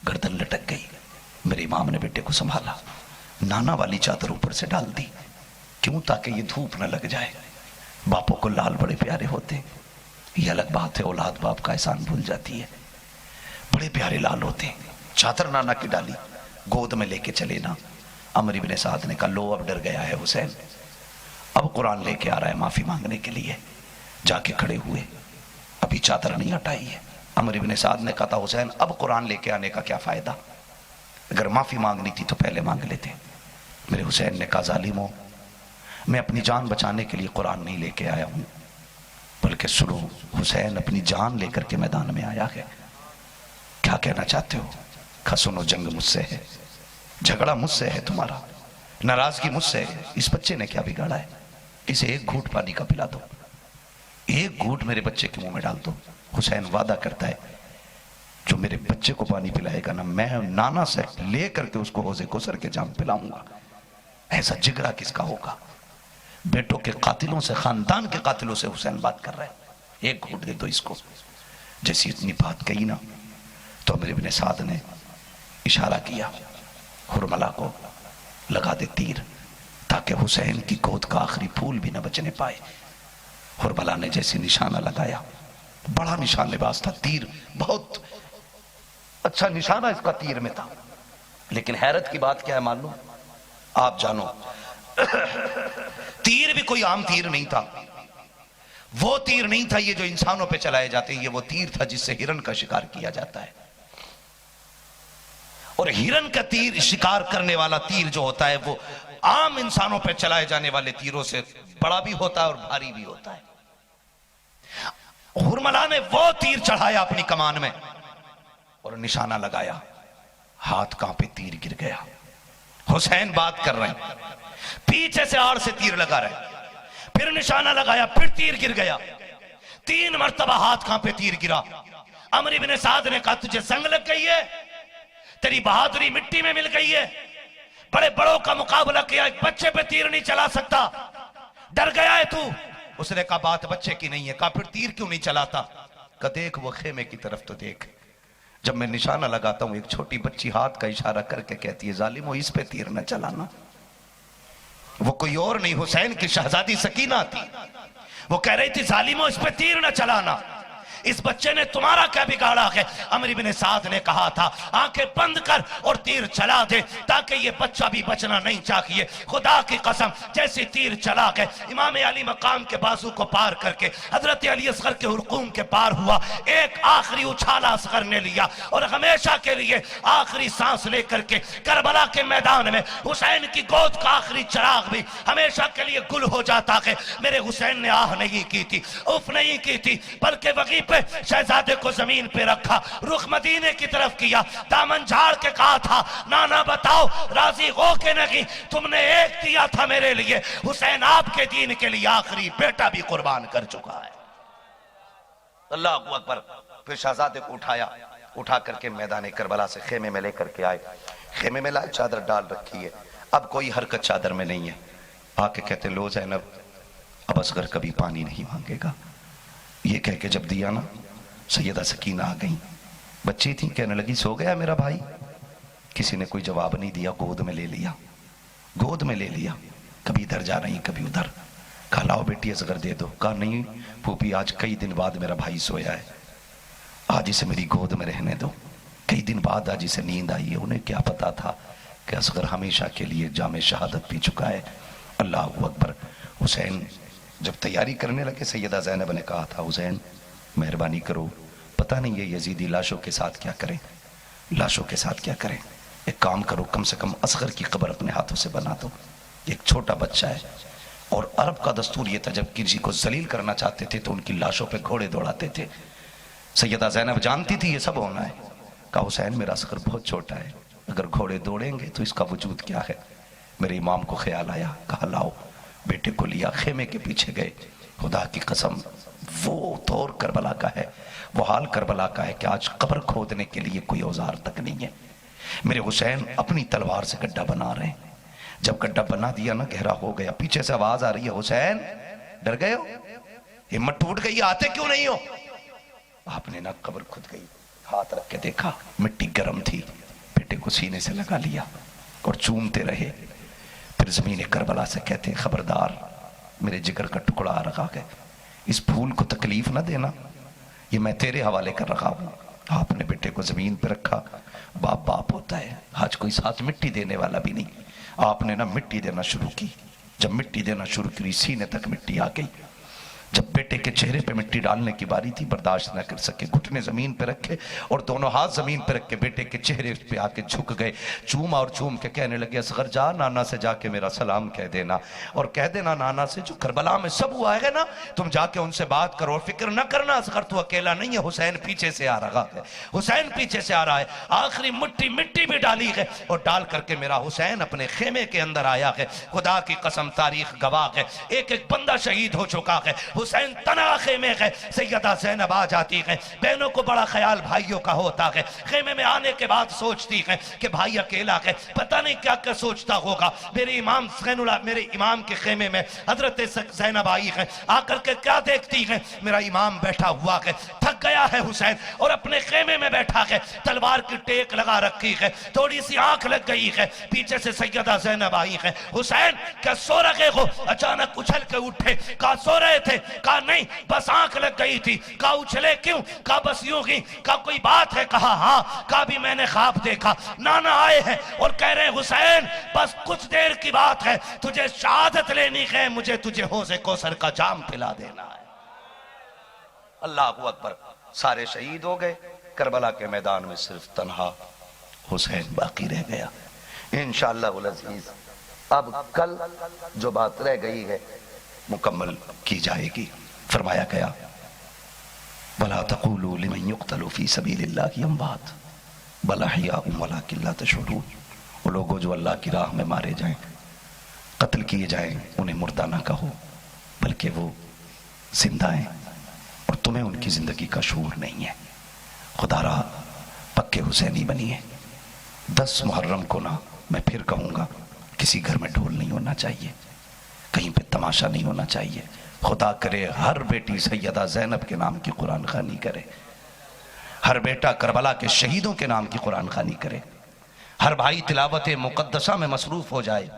गर्दन लटक गई। मेरे इमाम ने बेटे को संभाला, नाना वाली चादर ऊपर से डाल दी। क्यों? ताकि ये धूप न लग जाए। बापों को लाल बड़े प्यारे होते, ये अलग बात है, औलाद बाप का एहसान भूल जाती है। बड़े प्यारे लाल होते। चादर नाना की डाली, गोद में लेके चले ना। अमर इब्ने साद ने कहा लो अब डर गया है हुसैन, अब कुरान लेके आ रहा है माफी मांगने के लिए। जाके खड़े हुए, अभी चादर नहीं हटाई है। अमर इब्ने साद ने कहा था हुसैन अब कुरान लेके आने का क्या फायदा, अगर माफी मांगनी थी तो पहले मांग लेते। मेरे हुसैन ने कहा जालिमो, मैं अपनी जान बचाने के लिए कुरान नहीं लेके आया हूं, बल्कि सुनो, हुसैन अपनी जान लेकर के मैदान में आया है। क्या कहना चाहते हो? कहा सुनो, जंग मुझसे है, झगड़ा मुझसे है, तुम्हारा नाराजगी मुझसे है। इस बच्चे ने क्या बिगाड़ा है? इसे एक घूंट पानी का पिला दो। एक घूंट मेरे बच्चे के मुंह में डाल दो। हुसैन वादा करता है जो मेरे बच्चे को पानी पिलाएगा ना, मैं नाना से ले करके उसको हौज़े कौसर के जाम पिलाऊंगा। ऐसा जिगरा किसका होगा? बेटों के कातिलों से, खानदान के कातिलों से हुसैन बात कर रहा है, एक घूंट दे दो इसको। जैसी इतनी बात कही ना तो अमीर इब्ने साद ने इशारा किया, हुरमला को लगा दे तीर, ताकि हुसैन की गोद का आखिरी फूल भी न बचने पाए। हुरमला ने जैसे निशाना लगाया, बड़ा निशान लिबास था, तीर बहुत अच्छा निशाना इसका तीर में था। लेकिन हैरत की बात क्या है मालूम? आप जानो तीर भी कोई आम तीर नहीं था। वो तीर नहीं था ये जो इंसानों पे चलाए जाते हैं, ये वो तीर था जिससे हिरन का शिकार किया जाता है। और हिरन का तीर, शिकार करने वाला तीर जो होता है, वो आम इंसानों पे चलाए जाने वाले तीरों से बड़ा भी होता है और भारी भी होता है। हुरमला ने वो तीर चढ़ाया अपनी कमान में और निशाना लगाया, हाथ कांपे, तीर गिर गया। हुसैन बात कर रहे हैं, पीछे से आड़ से तीर लगा रहे, फिर निशाना लगाया, फिर तीर गिर गया। 3 मरतबा हाथ कांपे, तीर गिरा। अमर इब्ने साद ने कहा तुझे संग लग गई है, तेरी बहादुरी मिट्टी में मिल गई है, बड़े बड़ों का मुकाबला किया, एक बच्चे पे तीर नहीं चला सकता, डर गया है तू। उसने कहा बात बच्चे की नहीं है। कहा फिर तीर क्यों नहीं चलाता? कहा देख वो खेमे की तरफ तो देख, जब मैं निशाना लगाता हूं एक छोटी बच्ची हाथ का इशारा करके कहती है जालिमो इस पे तीर न चलाना। वो कोई और नहीं, हुसैन की शहजादी सकीना थी। वो कह रही थी जालिमो इस पे तीर न चलाना, इस बच्चे ने तुम्हारा क्या बिगाड़ा है? अमर इब्ने साद ने कहा था आंखें बंद कर और तीर चला दे, ताकि ये बच्चा भी बचना नहीं चाहिए। खुदा की कसम जैसे तीर चला गए, इमाम अली मकाम के बाजू को पार करके हजरत अली असगर के हुलकूम के पार हुआ। एक आखिरी उछाला असगर ने लिया और हमेशा के लिए आखिरी सांस लेकर के करबला के मैदान में हुसैन की गोद का आखिरी चिराग भी हमेशा के लिए गुल हो जाता है। मेरे हुसैन ने आह नहीं की थी, उफ नहीं की थी, बल्कि वहीं पे शहजादे को जमीन पे रखा, रुख मदीने की तरफ किया, दामन झाड़ के कहा था नाना बताओ राजी हो के नहीं, तुमने एक दिया था मेरे लिए, हुसैन आपके दीन के लिए आखिरी बेटा भी कुर्बान कर चुका है। अल्लाह अकबर। फिर शहजादे को उठाया, उठा करके मैदान करबला से खेमे में लेकर के आए। खेमे में लाए, चादर डाल रखी है, अब कोई हरकत चादर में नहीं है। आके कहते लो ज़ैनब अब असगर कभी पानी नहीं मांगेगा। ये कह के जब दिया ना, सैयदा सकीना आ गई, बच्ची थी, कहने लगी सो गया मेरा भाई। किसी ने कोई जवाब नहीं दिया, गोद में ले लिया, गोद में ले लिया, कभी इधर जा रही कभी उधर। कहा लाओ बेटी असगर दे दो। कहा नहीं फूफी आज कई दिन बाद मेरा भाई सोया है, आज इसे मेरी गोद में रहने दो। कई दिन बाद आज इसे नींद आई है, उन्हें क्या पता था कि असगर हमेशा के लिए जामे शहादत पी चुका है। अल्लाह अकबर। हुसैन जब तैयारी करने लगे, सैयदा ज़ैनब ने कहा था हुसैन मेहरबानी करो, पता नहीं ये यजीदी लाशों के साथ क्या करें, लाशों के साथ क्या करें, एक काम करो कम से कम असगर की कब्र अपने हाथों से बना दो, एक छोटा बच्चा है। और अरब का दस्तूर ये था जब किसी को जलील करना चाहते थे तो उनकी लाशों पे घोड़े दौड़ाते थे। सैयदा ज़ैनब जानती थी ये सब होना है। कहा हुसैन मेरा असगर बहुत छोटा है, अगर घोड़े दौड़ेंगे तो इसका वजूद क्या है। मेरे इमाम को ख्याल आया, कहा लाओ, बेटे को लिया, खेमे के पीछे गए। खुदा की कसम वो तौर करबला का है, वो हाल करबला का है कि आज कब्र खोदने के लिए कोई औजार तक नहीं है। मेरे हुसैन अपनी तलवार से गड्ढा बना रहे हैं। जब गड्ढा बना दिया ना, गहरा हो गया, पीछे से आवाज आ रही है हुसैन डर गए हो, हिम्मत टूट गई, आते क्यों नहीं हो। आपने ना कब्र खुद गई, हाथ रख के देखा, मिट्टी गर्म थी, बेटे को सीने से लगा लिया और चूमते रहे। फिर ज़मीन करबला से कहते हैं खबरदार, मेरे जिगर का टुकड़ा आ रखा है, इस फूल को तकलीफ ना देना, ये मैं तेरे हवाले कर रखा हूं। आपने बेटे को जमीन पे रखा, बाप बाप होता है, आज कोई साथ मिट्टी देने वाला भी नहीं। आपने ना मिट्टी देना शुरू की, जब मिट्टी देना शुरू की सीने तक मिट्टी आ गई। जब बेटे के चेहरे पे मिट्टी डालने की बारी थी, बर्दाश्त न कर सके, घुटने जमीन पे रखे और दोनों हाथ जमीन पे रख के बेटे के चेहरे पे आके झुक गए, चूमा और चूम के कहने लगे असगर जा नाना से जाके मेरा सलाम कह देना और कह देना नाना से जो करबला में सब हुआ है ना, तुम जाके उनसे बात करो और फिक्र न करना, असगर तू अकेला नहीं है, हुसैन पीछे से आ रहा है, हुसैन पीछे से आ रहा है। आखिरी मिट्टी भी डाली है और डाल करके मेरा हुसैन अपने खेमे के अंदर आया है। खुदा की कसम तारीख गवाह है, एक एक बंदा शहीद हो चुका है। हुसैन तना खेमे है, सैयदा ज़ैनब आ जाती है। बहनों को बड़ा ख्याल भाइयों का होता है। खेमे में आने के बाद सोचती है कि भाई अकेला है, पता नहीं क्या क्या सोचता होगा। मेरे इमाम ज़ैनुल्लाह, मेरे इमाम के खेमे में हजरत ज़ैनब आई है, आकर के क्या देखती है, मेरा इमाम बैठा हुआ है, थक गया है हुसैन और अपने खेमे में बैठा है, तलवार की टेक लगा रखी है, थोड़ी सी आंख लग गई है। पीछे से सैयदा ज़ैनब आई है, हुसैन क्या सो रहे हो? अचानक उछल के उठे, कहा सो रहे थे? कहा नहीं, बस आंख लग गई थी। कहा उछले क्यों? कहा बस यूं ही। कहा कोई बात है? कहा हाँ। कहा भी मैंने ख्वाब देखा, नाना आए हैं और कह रहे हैं हुसैन बस कुछ देर की बात है, तुझे शहादत लेनी है, मुझे तुझे हौज़े कौसर का जाम पिला देना है। अल्लाह अकबर। सारे शहीद हो गए, करबला के मैदान में सिर्फ तन्हा हुसैन बाकी रह गया। इंशाअल्लाह अज़ीज़ अब कल जो बात रह गई है मुकम्मल की जाएगी। फरमाया गया वला तक़ूलू लिमन युक़्तलू फ़ी सबीलिल्लाहि अमवात बल अहयाउन वलाकिन ला तशऊरून। वो लोगों जो अल्लाह की राह में मारे जाएं, कत्ल किए जाएं, उन्हें मुर्दा ना कहो, बल्कि वो जिंदा हैं और तुम्हें उनकी जिंदगी का शूर नहीं है। खुदारा पक्के हुसैनी बनिए। 10 मुहर्रम को ना मैं फिर कहूँगा, किसी घर में ढोल नहीं होना चाहिए, कहीं पे तमाशा नहीं होना चाहिए। खुदा करे हर बेटी सैयदा ज़ैनब के नाम की कुरान खानी करे, हर बेटा करबला के शहीदों के नाम की कुरान खानी करे, हर भाई तिलावत मुकद्दसा में मसरूफ हो जाए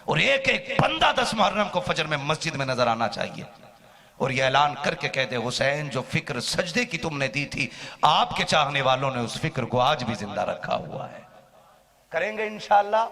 और एक एक बंदा 10 मुहर्रम को फजर में मस्जिद में नजर आना चाहिए और यह ऐलान करके कह दे हुसैन जो फिक्र सजदे की तुमने दी थी, आपके चाहने वालों ने उस फिक्र को आज भी जिंदा रखा हुआ है। करेंगे इंशाअल्लाह।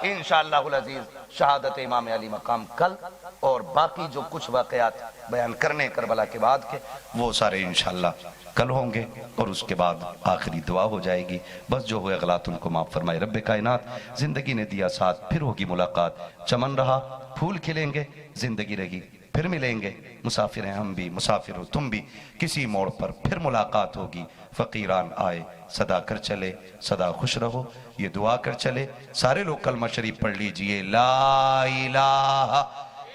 इंशाअल्लाहुल अज़ीज़ शहादत इमाम अली मकाम कल और बाकी जो कुछ वाक़यात बयान करने करबला के बाद के वो सारे इंशाअल्लाह कल होंगे और उसके बाद आखिरी दुआ हो जाएगी। बस जो हुए गलत उनको माफ़ फरमाए रब्बे कायनात। जिंदगी ने दिया साथ, फिर होगी मुलाकात, चमन रहा फूल खिलेंगे, जिंदगी रही फिर मिलेंगे। मुसाफिर हैं हम भी, मुसाफिर हो तुम भी, किसी मोड़ पर फिर मुलाकात होगी। फ़कीरान आए सदा कर चले, सदा खुश रहो, ये दुआ कर चले। सारे लोग कलमा शरीफ पढ़ लीजिए, ला इलाहा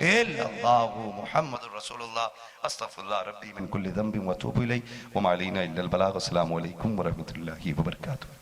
इल्लल्लाहु मुहम्मदुर रसूलुल्लाह अस्तगफिरुल्लाह रब्बी मिन कुल्ली ज़ंबिन व अतूबु इलैहि व मा अलैना इल्लल बलाग। अस्सलामु अलैकुम व रहमतुल्लाहि व बरकातुहू।